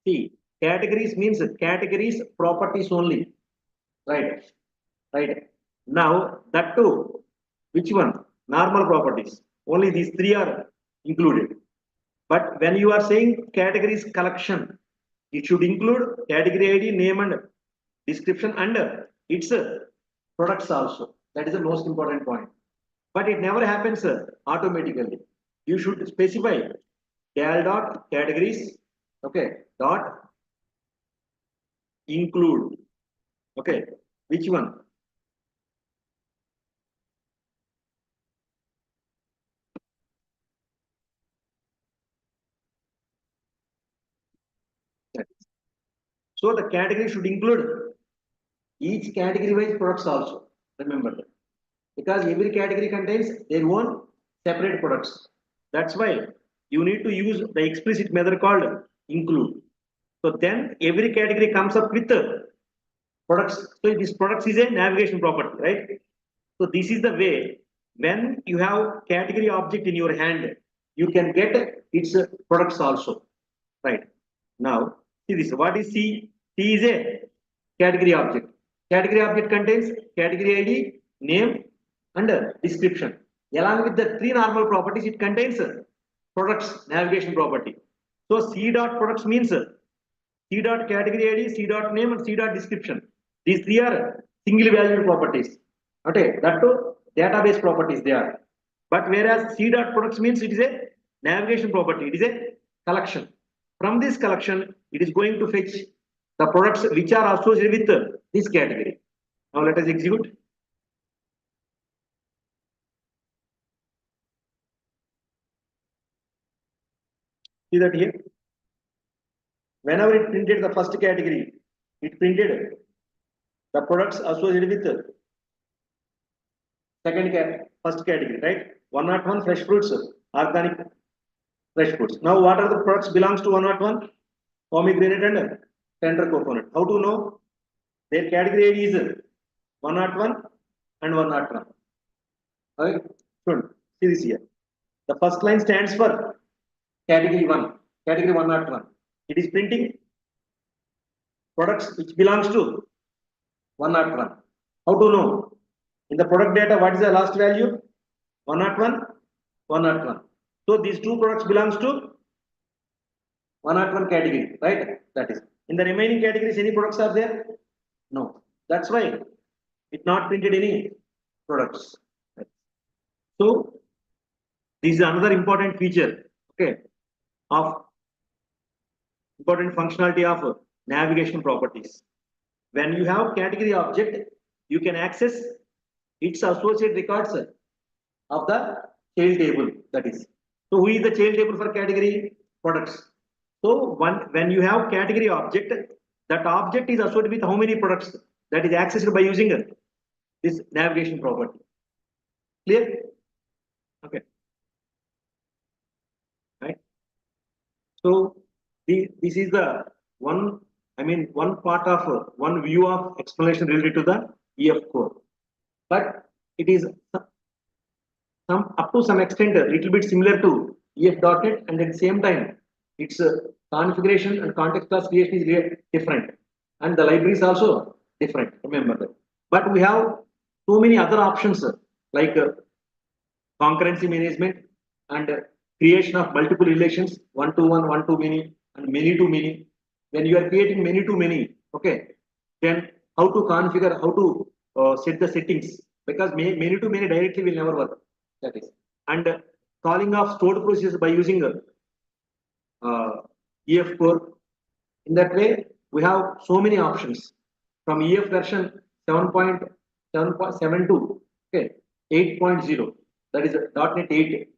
see, categories means categories properties only, right? Right. Now that too, which one? Normal properties. Only these three are included. But when you are saying categories collection, it should include category ID, name and description and its products also. That is the most important point. But it never happens automatically. You should specify cal dot categories, okay, dot include, okay, which one? So the category should include each category wise products also. Remember that. Because every category contains their own separate products. That's why you need to use the explicit method called include. So then every category comes up with products. So this products is a navigation property, right? So this is the way when you have category object in your hand, you can get its products also, right? Now see this. What is C? C is a category object. Category object contains category ID, name, and description. Along with the three normal properties, it contains products navigation property. So C dot products means C dot category ID, C dot name, and C dot description. These three are single valued properties. Okay, that too database properties they are. But whereas C dot products means it is a navigation property, it is a collection. From this collection, it is going to fetch the products which are associated with this category. Now let us execute. See that here. Whenever it printed the first category, it printed the products associated with first category, right? 101 fresh fruits, organic fresh fruits. Now, what are the products belongs to 101? Pomegranate and tender coconut. How to know? Their category ID is 101 and 101. Okay, see this here. The first line stands for category 1, category 101. It is printing products which belongs to 101. How to know? In the product data, what is the last value? 101, 101. So these two products belongs to 101 category, right? That is. In the remaining categories, any products are there? No. That's why it not printed any products. So this is another important feature, okay, of important functionality of navigation properties. When you have category object, you can access its associated records of the child table. That is. So who is the child table for category products? So when you have category object, that object is associated with how many products that is accessed by using this navigation property. Clear? Okay. Right. So this is the one. I mean, one part of one view of explanation related to the EF.core, but it is some up to some extent a little bit similar to EF.net, and at the same time, its configuration and context class creation is different, and the library is also different. Remember that. But we have so many other options like concurrency management and creation of multiple relations, one to one, one to many, and many to many. When you are creating many to many, okay, then how to configure, how to set the settings, because many to many directly will never work. That is, and calling of stored procedures by using EF.core. In that way, we have so many options from EF version 7.7.72, okay, 8.0, that is .NET 8,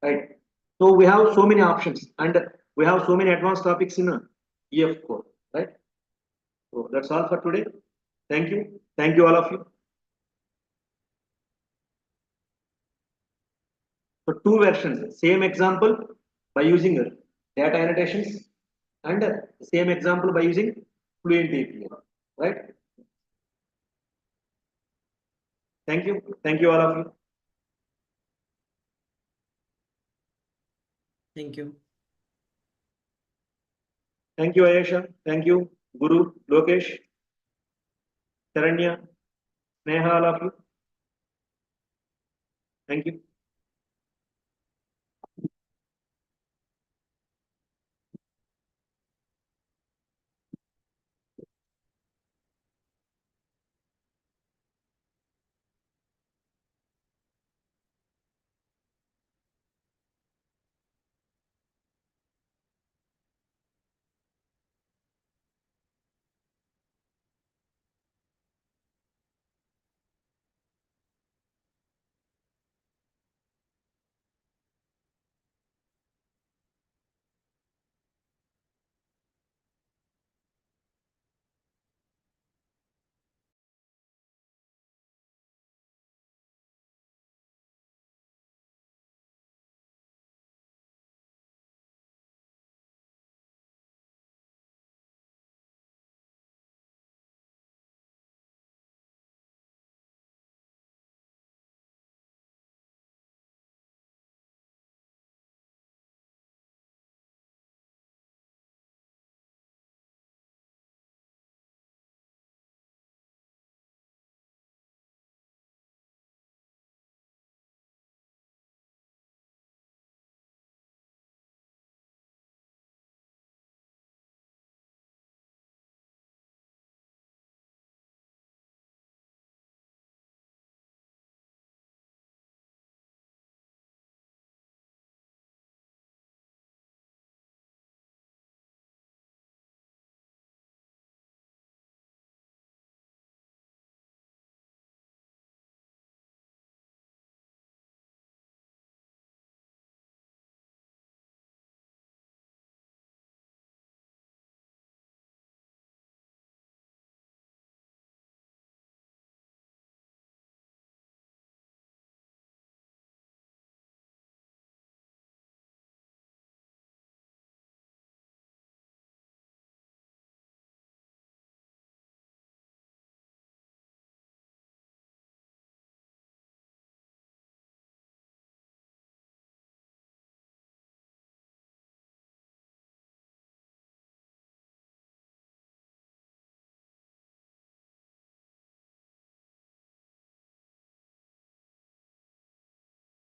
right? So we have so many options, and we have so many advanced topics in EF.core, right? So that's all for today. Thank you all of you. So two versions, same example by using data annotations, and same example by using Fluent API, right? Thank you all of you. Thank you. Thank you, Ayesha. Thank you, Guru, Lokesh, Taranya, Sneha, all of you. Thank you.